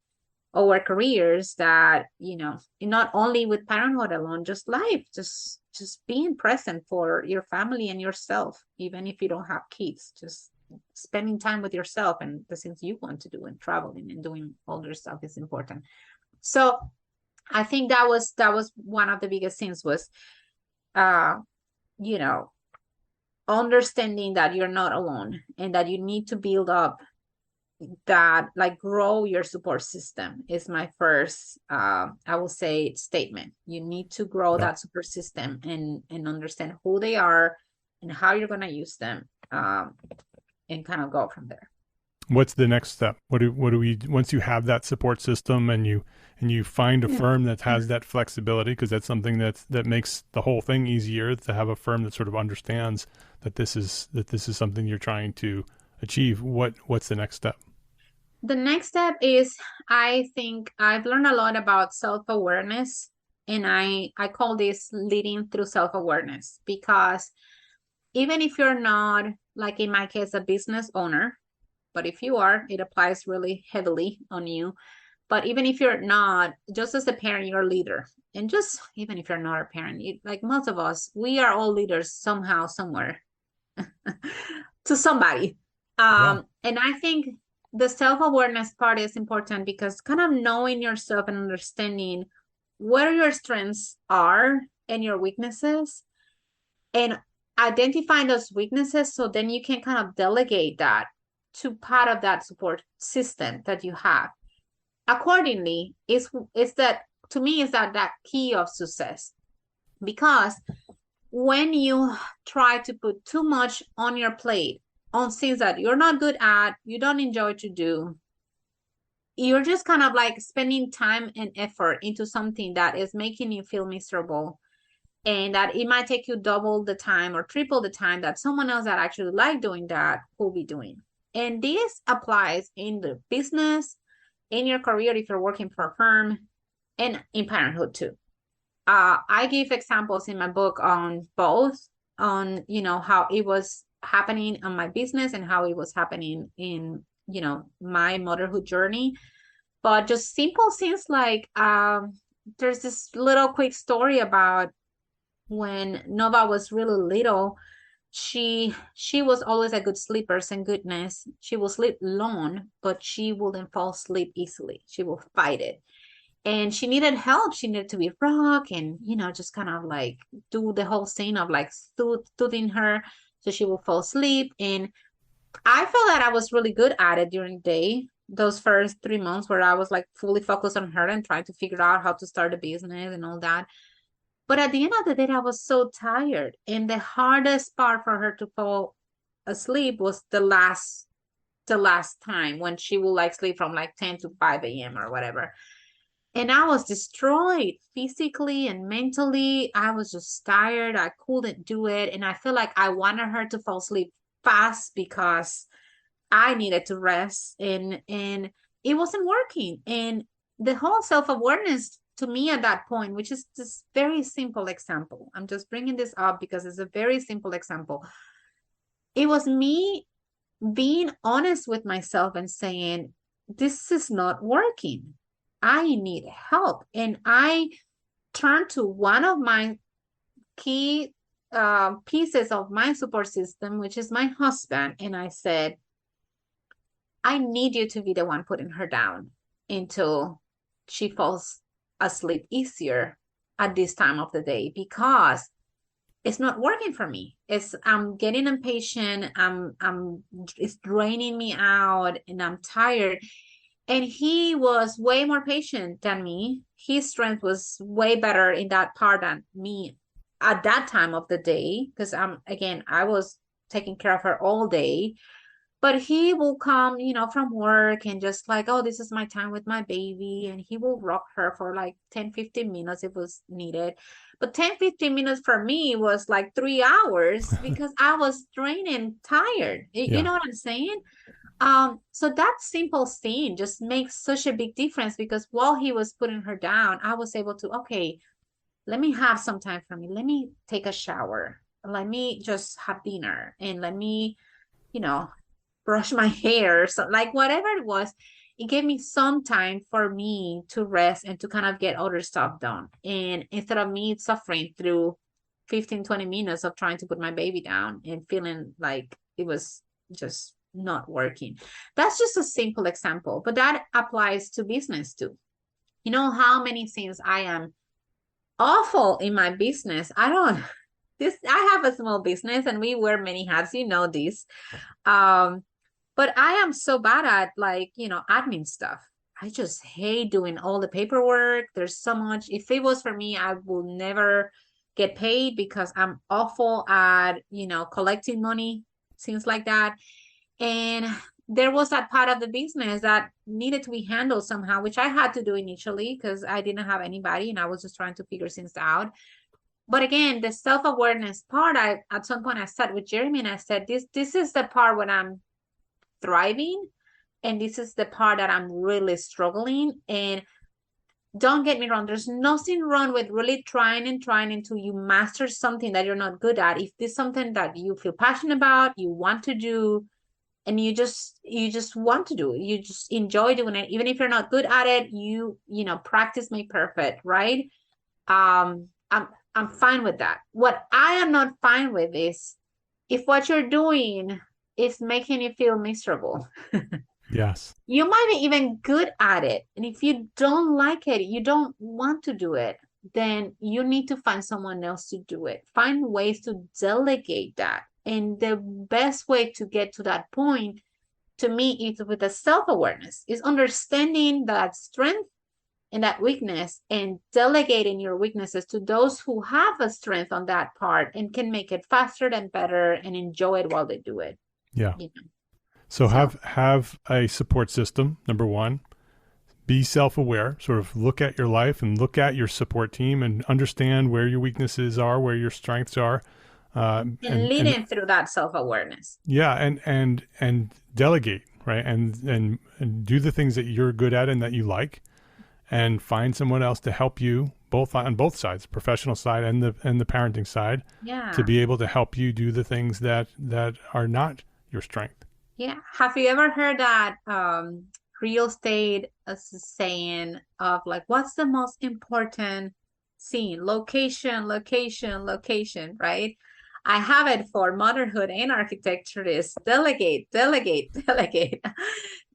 S3: our careers that not only with parenthood alone, just life, just being present for your family and yourself, even if you don't have kids, just spending time with yourself and the things you want to do, and traveling and doing all their stuff is important. So I think that was one of the biggest things, was understanding that you're not alone, and that you need to build up that, like, grow your support system is my first I will say statement. You need to grow that support system, and understand who they are and how you're going to use them, and kind of go from there.
S1: What's the next step? What do we, once you have that support system, and you find a firm that has that flexibility, because that's something that makes the whole thing easier, to have a firm that sort of understands that this is something you're trying to achieve. What's the next step?
S3: The next step is, I think I've learned a lot about self-awareness And I call this leading through self-awareness, because even if you're not, like in my case, a business owner, but if you are, it applies really heavily on you. But even if you're not, just as a parent, you're a leader. And just even if you're not a parent, like most of us, we are all leaders somehow, somewhere to somebody. And I think the self-awareness part is important, because kind of knowing yourself and understanding where your strengths are and your weaknesses, and identifying those weaknesses, so then you can kind of delegate that to part of that support system that you have accordingly. Is that, to me, is that key of success. Because when you try to put too much on your plate on things that you're not good at, you don't enjoy to do, you're just kind of like spending time and effort into something that is making you feel miserable, and that it might take you double the time or triple the time that someone else that actually like doing that will be doing. And this applies in the business, in your career if you're working for a firm, and in parenthood too. I give examples in my book on both, on, how it was happening on my business and how it was happening in, my motherhood journey. But just simple things like, there's this little quick story about when Nova was really little. She was always a good sleeper, thank goodness. She will sleep long, but she wouldn't fall asleep easily. She will fight it. And she needed help. She needed to be rocked and, just kind of like do the whole thing of like soothing her so she will fall asleep. And I felt that I was really good at it during the day, those first 3 months where I was like fully focused on her and trying to figure out how to start a business and all that. But at the end of the day, I was so tired. And the hardest part for her to fall asleep was the last time when she will like sleep from like 10 to 5 a.m. or whatever. And I was destroyed physically and mentally. I was just tired. I couldn't do it. And I feel like I wanted her to fall asleep fast because I needed to rest. And it wasn't working. And the whole self-awareness to me at that point, which is this very simple example. I'm just bringing this up because it's a very simple example. It was me being honest with myself and saying, this is not working. I need help. And I turned to one of my key pieces of my support system, which is my husband. And I said, I need you to be the one putting her down until she falls asleep easier at this time of the day, because it's not working for me. I'm getting impatient. It's draining me out and I'm tired. And he was way more patient than me. His strength was way better in that part than me at that time of the day, because I was taking care of her all day. But he will come, from work and just like, oh, this is my time with my baby. And he will rock her for like 10, 15 minutes if it was needed. But 10, 15 minutes for me was like 3 hours because I was drained and tired. You know what I'm saying? So that simple thing just makes such a big difference, because while he was putting her down, I was able to, okay, let me have some time for me. Let me take a shower. Let me just have dinner, and let me, brush my hair. So like whatever it was, it gave me some time for me to rest and to kind of get other stuff done. And instead of me suffering through 15, 20 minutes of trying to put my baby down and feeling like it was just not working. That's just a simple example, but that applies to business too. You know how many things I am awful in my business. I have a small business and we wear many hats, this. But I am so bad at admin stuff. I just hate doing all the paperwork. There's so much. If it was for me, I will never get paid because I'm awful at, collecting money, things like that. And there was that part of the business that needed to be handled somehow, which I had to do initially because I didn't have anybody and I was just trying to figure things out. But again, the self-awareness part, at some point I sat with Jeremy and I said, this is the part when I'm thriving, and this is the part that I'm really struggling. And don't get me wrong, there's nothing wrong with really trying and trying until you master something that you're not good at. If this is something that you feel passionate about, you want to do, and you just want to do it, you just enjoy doing it, even if you're not good at it, practice make perfect, right? I'm fine with that. What I am not fine with is if what you're doing is making you feel miserable.
S1: Yes.
S3: You might be even good at it, and if you don't like it, you don't want to do it, then you need to find someone else to do it. Find ways to delegate that. And the best way to get to that point, to me, is with the self-awareness, is understanding that strength and that weakness, and delegating your weaknesses to those who have a strength on that part and can make it faster and better and enjoy it while they do it.
S1: Yeah. So have a support system, number one. Be self-aware, sort of look at your life and look at your support team and understand where your weaknesses are, where your strengths are.
S3: And leading through that self-awareness.
S1: Yeah. And delegate, right? And do the things that you're good at and that you like, and find someone else to help you on both sides, professional side and the parenting side, to be able to help you do the things that are not your strength.
S3: Yeah. Have you ever heard that real estate saying of like, what's the most important scene? Location, location, location, right? I have it for motherhood and architecture is delegate, delegate, delegate,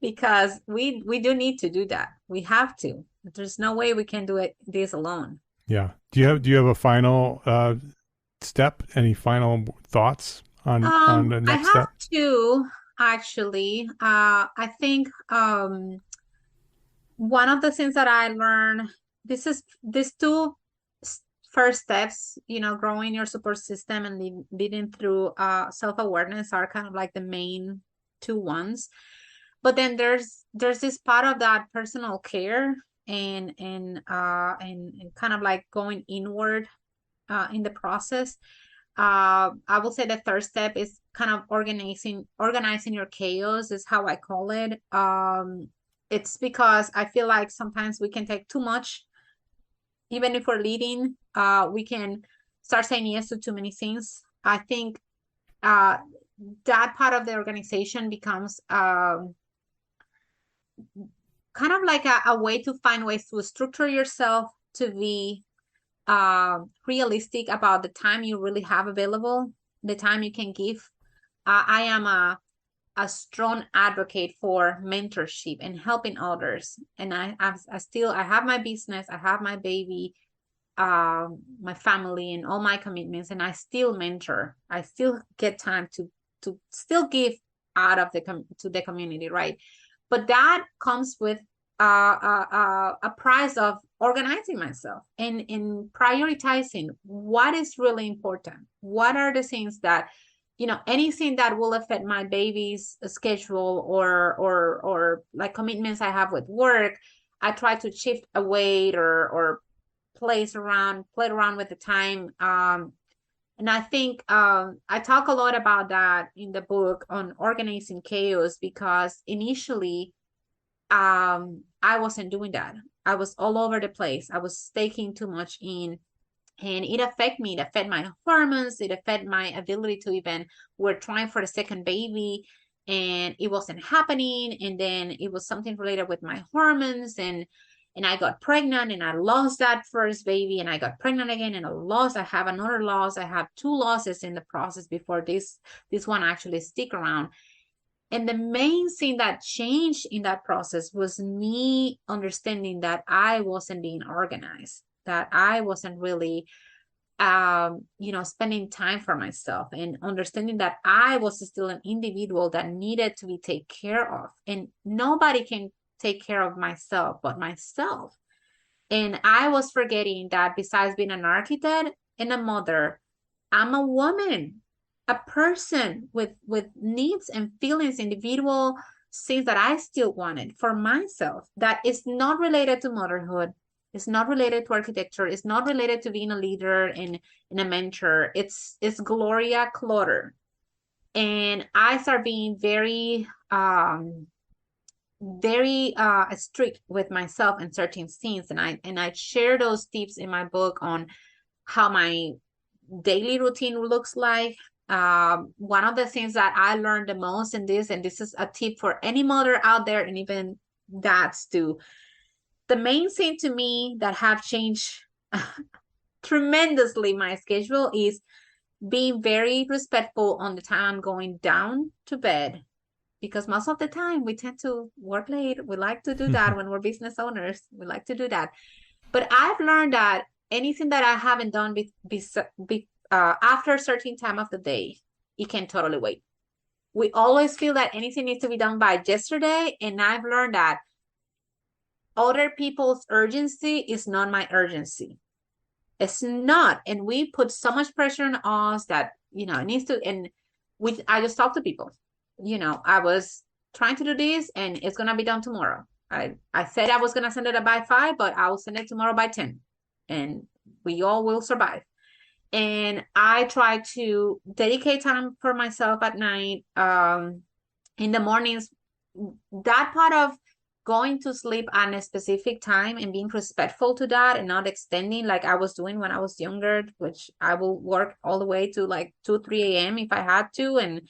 S3: because we do need to do that. We have to. There's no way we can do this alone.
S1: Yeah. Do you have a final step? Any final thoughts on the next step?
S3: I have two, actually. I think one of the things that I learned, these two first steps, growing your support system and leading through self-awareness are kind of like the main two ones. But then there's this part of that personal care and kind of like going inward in the process. I will say the third step is kind of organizing your chaos, is how I call it. It's because I feel like sometimes we can take too much. Even if we're leading, we can start saying yes to too many things. I think that part of the organization becomes kind of like a way to find ways to structure yourself to be realistic about the time you really have available, the time you can give. I am a strong advocate for mentorship and helping others. And I have my business, I have my baby, my family, and all my commitments, and I still mentor. I still get time to still give out of to the community, right? But that comes with a price of organizing myself and in prioritizing what is really important. What are the things that, anything that will affect my baby's schedule or like commitments I have with work, I try to shift away or play around with the time. And I think I talk a lot about that in the book on organizing chaos, because initially I wasn't doing that. I was all over the place. I was taking too much in, and it affected me. It affected my hormones. It affected my ability to even, we're trying for the second baby and it wasn't happening. And then it was something related with my hormones, and I got pregnant and I lost that first baby, and I got pregnant again and I have another loss. I have two losses in the process before this one actually stick around. And the main thing that changed in that process was me understanding that I wasn't being organized, that I wasn't really, spending time for myself, and understanding that I was still an individual that needed to be taken care of. And nobody can take care of myself but myself. And I was forgetting that besides being an architect and a mother, I'm a woman, a person with needs and feelings, individual things that I still wanted for myself, that is not related to motherhood, it's not related to architecture, it's not related to being a leader and a mentor. It's Gloria Kloter. And I start being very very strict with myself in certain things, and I share those tips in my book on how my daily routine looks like. One of the things that I learned the most in this, and this is a tip for any mother out there and even dads too, the main thing to me that have changed tremendously my schedule is being very respectful on the time I'm going down to bed, because most of the time we tend to work late. We like to do that when we're business owners. We like to do that. But I've learned that anything that I haven't done after a certain time of the day, it can totally wait. We always feel that anything needs to be done by yesterday, and I've learned that other people's urgency is not my urgency. It's not. And we put so much pressure on us that, it needs to, and I just talk to people. I was trying to do this and it's going to be done tomorrow. I said I was going to send it by 5, but I will send it tomorrow by 10, and we all will survive. And I try to dedicate time for myself at night. In the mornings, that part of going to sleep at a specific time and being respectful to that and not extending like I was doing when I was younger, which I will work all the way to like 2, 3 a.m. if I had to. And,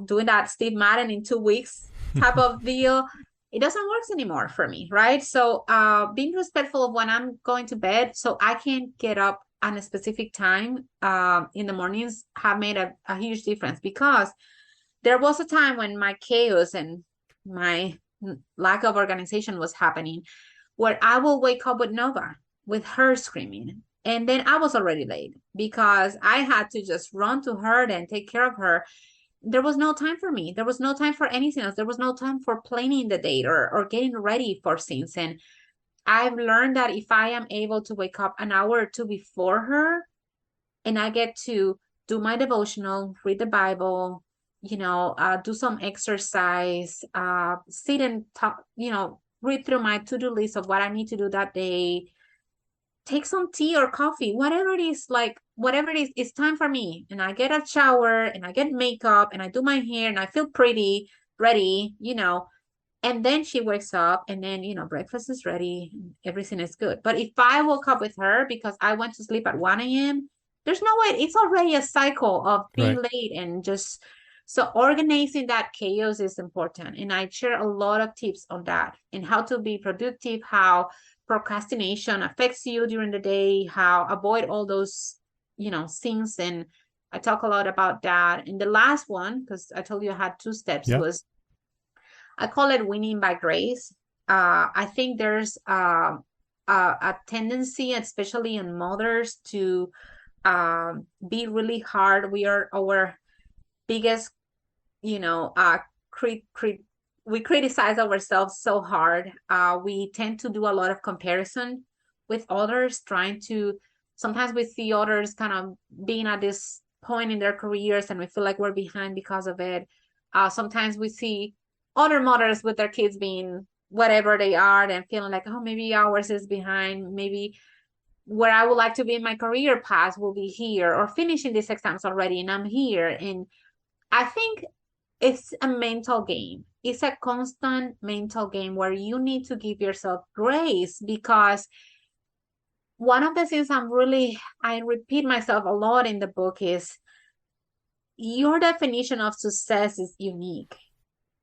S3: doing that Steve Madden in 2 weeks type of deal, it doesn't work anymore for me, right? So being respectful of when I'm going to bed so I can get up at a specific time in the mornings have made a huge difference, because there was a time when my chaos and my lack of organization was happening where I will wake up with Nova, with her screaming. And then I was already late because I had to just run to her and take care of her. There was no time for me. There was no time for anything else. There was no time for planning the date or getting ready for things. And I've learned that if I am able to wake up an hour or two before her and I get to do my devotional, read the Bible, do some exercise, sit and talk, read through my to-do list of what I need to do that day, take some tea or coffee, whatever it is, it's time for me. And I get a shower and I get makeup and I do my hair and I feel pretty, ready, and then she wakes up and then, breakfast is ready, everything is good. But if I woke up with her because I went to sleep at 1 a.m., there's no way. It's already a cycle of being late and just... So organizing that chaos is important. And I share a lot of tips on that and how to be productive, how procrastination affects you during the day, how avoid all those, things. And I talk a lot about that. And the last one, because I told you I had 2 steps, was, I call it winning by grace. I think there's a tendency, especially in mothers, to be really hard. We are our biggest, we criticize ourselves so hard. We tend to do a lot of comparison with others, sometimes we see others kind of being at this point in their careers and we feel like we're behind because of it. Sometimes we see other mothers with their kids being whatever they are and feeling like, oh, maybe ours is behind. Maybe where I would like to be in my career path will be here, or finishing these exams already and I'm here. And I think it's a mental game. It's a constant mental game where you need to give yourself grace, because one of the things I repeat myself a lot in the book is your definition of success is unique.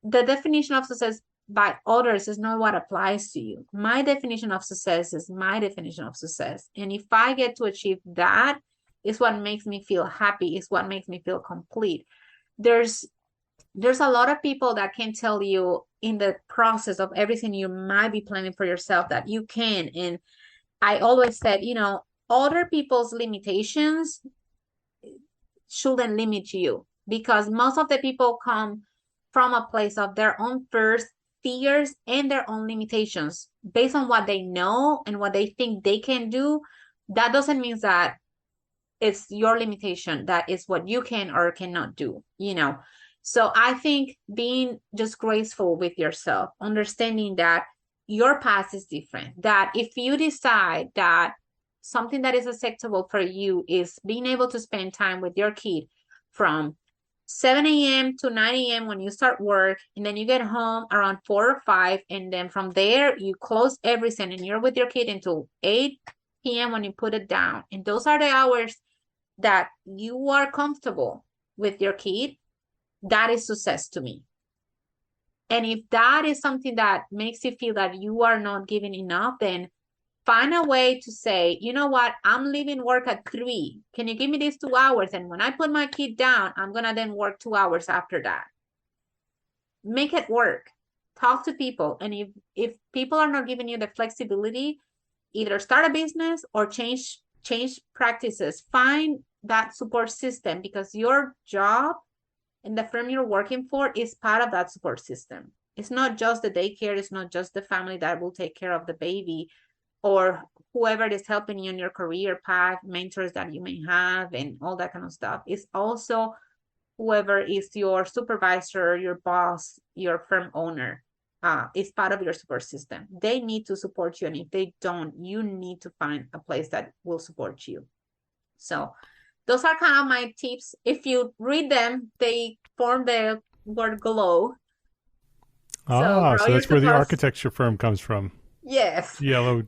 S3: The definition of success by others is not what applies to you. My definition of success is my definition of success. And if I get to achieve that, it's what makes me feel happy. It's what makes me feel complete. There's a lot of people that can tell you in the process of everything you might be planning for yourself that you can. And I always said, other people's limitations shouldn't limit you, because most of the people come from a place of their own fears and their own limitations based on what they know and what they think they can do. That doesn't mean that it's your limitation. That is what you can or cannot do, So I think being just graceful with yourself, understanding that your path is different, that if you decide that something that is acceptable for you is being able to spend time with your kid from 7 a.m. to 9 a.m. when you start work, and then you get home around 4 or 5, and then from there you close everything and you're with your kid until 8 p.m. when you put it down. And those are the hours that you are comfortable with your kid. That is success to me. And if that is something that makes you feel that you are not giving enough, then find a way to say, you know what, I'm leaving work at 3. Can you give me these 2 hours? And when I put my kid down, I'm going to then work 2 hours after that. Make it work. Talk to people. And if people are not giving you the flexibility, either start a business or change practices. Find that support system, because your job and the firm you're working for is part of that support system. It's not just the daycare. It's not just the family that will take care of the baby, or whoever is helping you in your career path, mentors that you may have, and all that kind of stuff. It's also whoever is your supervisor, your boss, your firm owner, is part of your support system. They need to support you. And if they don't, you need to find a place that will support you. So those are kind of my tips. If you read them, they form the word GLOW.
S1: So that's where the architecture firm comes from.
S3: Yes.
S1: GLOW.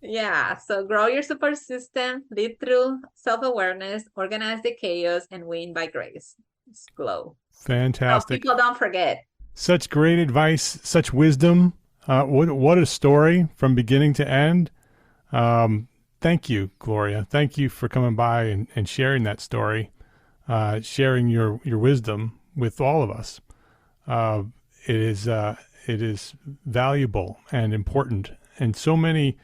S3: Yeah. So grow your support system, lead through self-awareness, organize the chaos, and win by grace. It's GLOW.
S1: Fantastic.
S3: So people don't forget.
S1: Such great advice, such wisdom. What a story from beginning to end. Thank you, Gloria. Thank you for coming by and sharing that story, sharing your wisdom with all of us. It is valuable and important, and so many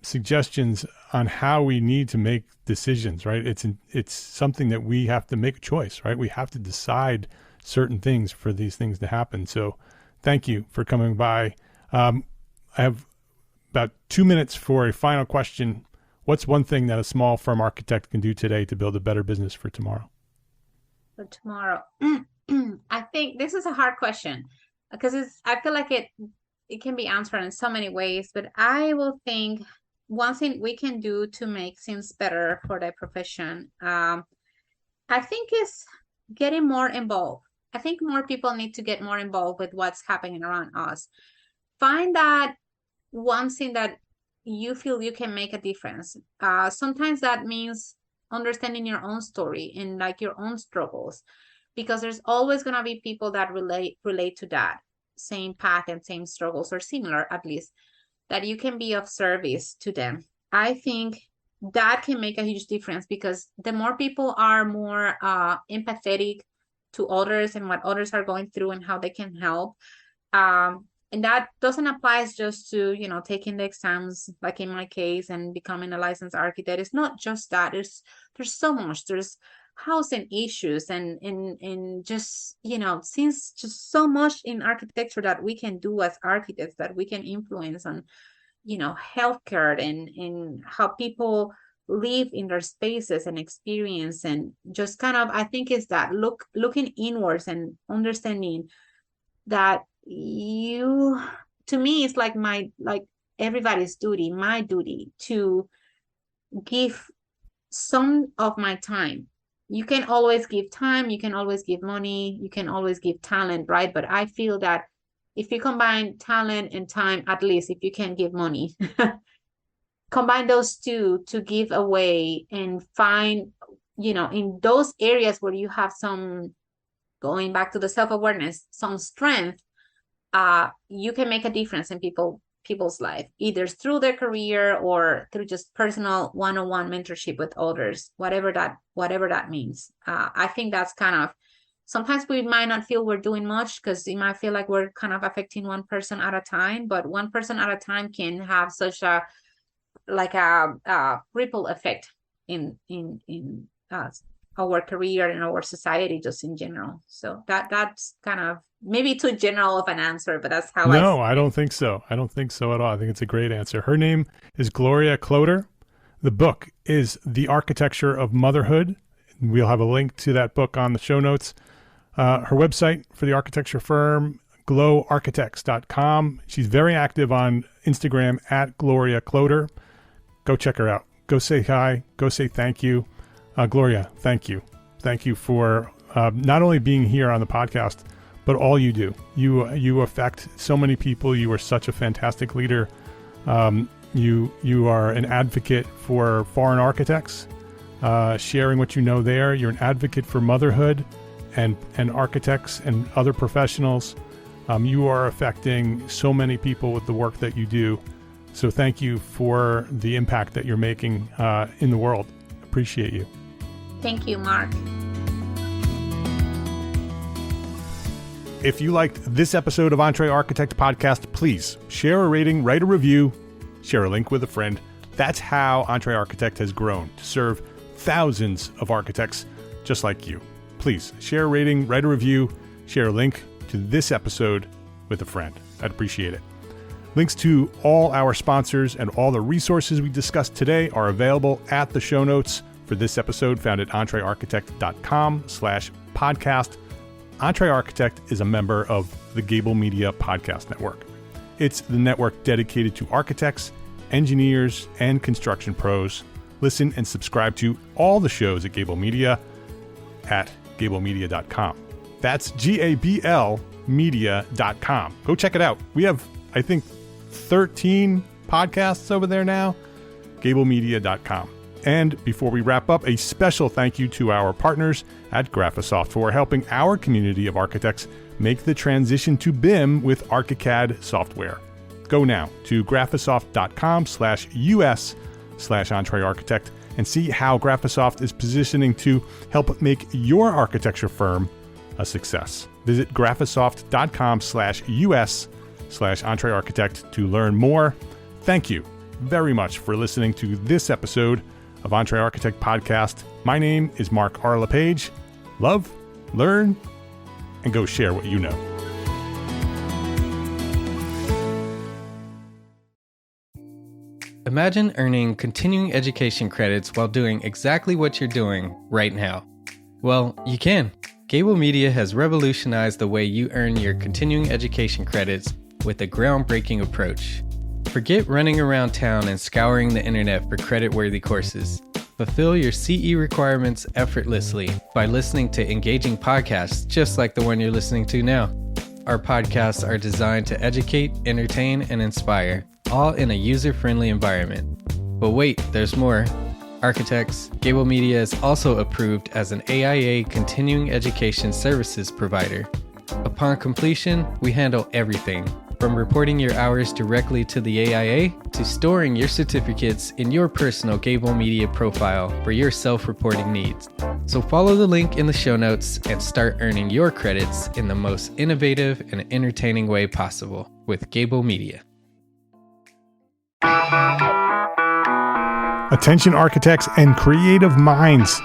S1: suggestions on how we need to make decisions, right? It's something that we have to make a choice, right? We have to decide certain things for these things to happen. So thank you for coming by. I have about 2 minutes for a final question. What's one thing that a small firm architect can do today to build a better business for tomorrow?
S3: For tomorrow, I think this is a hard question, because I feel like it can be answered in so many ways, but I will think one thing we can do to make things better for the profession, I think, is getting more involved. I think more people need to get more involved with what's happening around us. Find that one thing that you feel you can make a difference. Sometimes that means understanding your own story and like your own struggles, because there's always going to be people that relate to that same path and same struggles, or similar at least, that you can be of service to them. I think that can make a huge difference, because the more people are more empathetic to others and what others are going through and how they can help, and that doesn't apply just to, taking the exams, like in my case, and becoming a licensed architect. It's not just that. There's so much. There's housing issues and just, since just so much in architecture that we can do as architects, that we can influence on, healthcare and how people live in their spaces and experience, and just kind of, I think, is that looking inwards and understanding that to me, it's like everybody's duty, my duty, to give some of my time. You can always give time, you can always give money, you can always give talent, right? But I feel that if you combine talent and time, at least if you can give money, combine those two to give away, and find, in those areas where you have some, going back to the self-awareness, some strength, you can make a difference in people's life, either through their career or through just personal one-on-one mentorship with others, whatever that means. I think that's kind of, sometimes we might not feel we're doing much, because you might feel like we're kind of affecting one person at a time, but one person at a time can have such a ripple effect in our career and our society just in general. So that's kind of maybe too general of an answer, but that's how
S1: I don't think so. I don't think so at all. I think it's a great answer. Her name is Gloria Kloter. The book is The Architecture of Motherhood. We'll have a link to that book on the show notes. Her website for the architecture firm, glowarchitects.com. She's very active on Instagram at Gloria Kloter. Go check her out. Go say hi. Go say thank you. Gloria, thank you. Thank you for not only being here on the podcast, but all you do. You affect so many people. You are such a fantastic leader. You are an advocate for foreign architects, sharing what you know there. You're an advocate for motherhood and architects and other professionals. You are affecting so many people with the work that you do. So thank you for the impact that you're making in the world. Appreciate you.
S3: Thank you, Mark.
S1: If you liked this episode of EntreArchitect podcast, please share a rating, write a review, share a link with a friend. That's how EntreArchitect has grown to serve thousands of architects just like you. Please share a rating, write a review, share a link to this episode with a friend. I'd appreciate it. Links to all our sponsors and all the resources we discussed today are available at the show notes for this episode, found at entrearchitect.com/podcast. EntreArchitect is a member of the Gable Media Podcast Network. It's the network dedicated to architects, engineers, and construction pros. Listen and subscribe to all the shows at Gable Media at gablemedia.com. That's GABL media.com. Go check it out. We have, I think, 13 podcasts over there now. gablemedia.com. And before we wrap up, a special thank you to our partners at Graphisoft for helping our community of architects make the transition to BIM with ArchiCAD software. Go now to graphisoft.com/US/EntreArchitect and see how Graphisoft is positioning to help make your architecture firm a success. Visit graphisoft.com/US/EntreArchitect to learn more. Thank you very much for listening to this episode of EntreArchitect Podcast. My name is Mark R. LePage. Love, learn, and go share what you know.
S4: Imagine earning continuing education credits while doing exactly what you're doing right now. Well, you can. Gable Media has revolutionized the way you earn your continuing education credits with a groundbreaking approach. Forget running around town and scouring the internet for credit-worthy courses. Fulfill your CE requirements effortlessly by listening to engaging podcasts just like the one you're listening to now. Our podcasts are designed to educate, entertain, and inspire, all in a user-friendly environment. But wait, there's more. Architects, Gable Media is also approved as an AIA continuing education services provider. Upon completion, we handle everything, from reporting your hours directly to the AIA to storing your certificates in your personal Gable Media profile for your self-reporting needs. So follow the link in the show notes and start earning your credits in the most innovative and entertaining way possible with Gable Media.
S1: Attention architects and creative minds,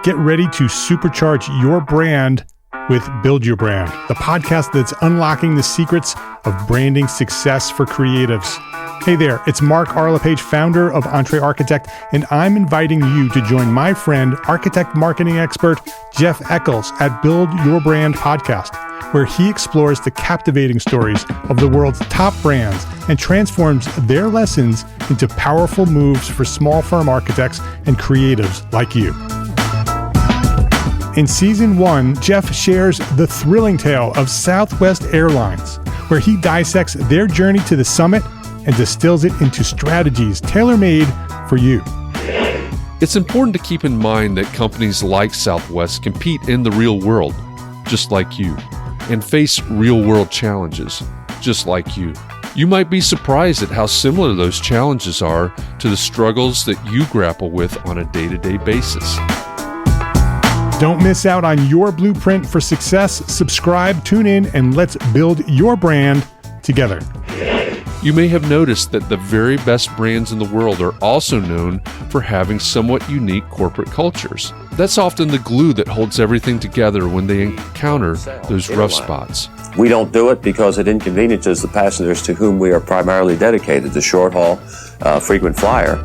S1: get ready to supercharge your brand with Build Your Brand, the podcast that's unlocking the secrets of branding success for creatives. Hey there, it's Mark R. LePage, founder of EntreArchitect, and I'm inviting you to join my friend, architect marketing expert Jeff Eccles at Build Your Brand podcast, where he explores the captivating stories of the world's top brands and transforms their lessons into powerful moves for small firm architects and creatives like you. In Season 1, Jeff shares the thrilling tale of Southwest Airlines, where he dissects their journey to the summit and distills it into strategies tailor-made for you.
S5: It's important to keep in mind that companies like Southwest compete in the real world, just like you, and face real-world challenges, just like you. You might be surprised at how similar those challenges are to the struggles that you grapple with on a day-to-day basis.
S1: Don't miss out on your blueprint for success. Subscribe, tune in, and let's build your brand together.
S5: You may have noticed that the very best brands in the world are also known for having somewhat unique corporate cultures. That's often the glue that holds everything together when they encounter those rough spots.
S6: We don't do it because it inconveniences the passengers to whom we are primarily dedicated, the short haul, frequent flyer.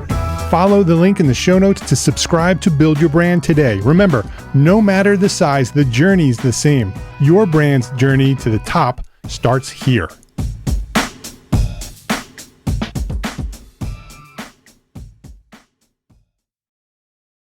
S1: Follow the link in the show notes to subscribe to Build Your Brand today. Remember, no matter the size, the journey's the same. Your brand's journey to the top starts here.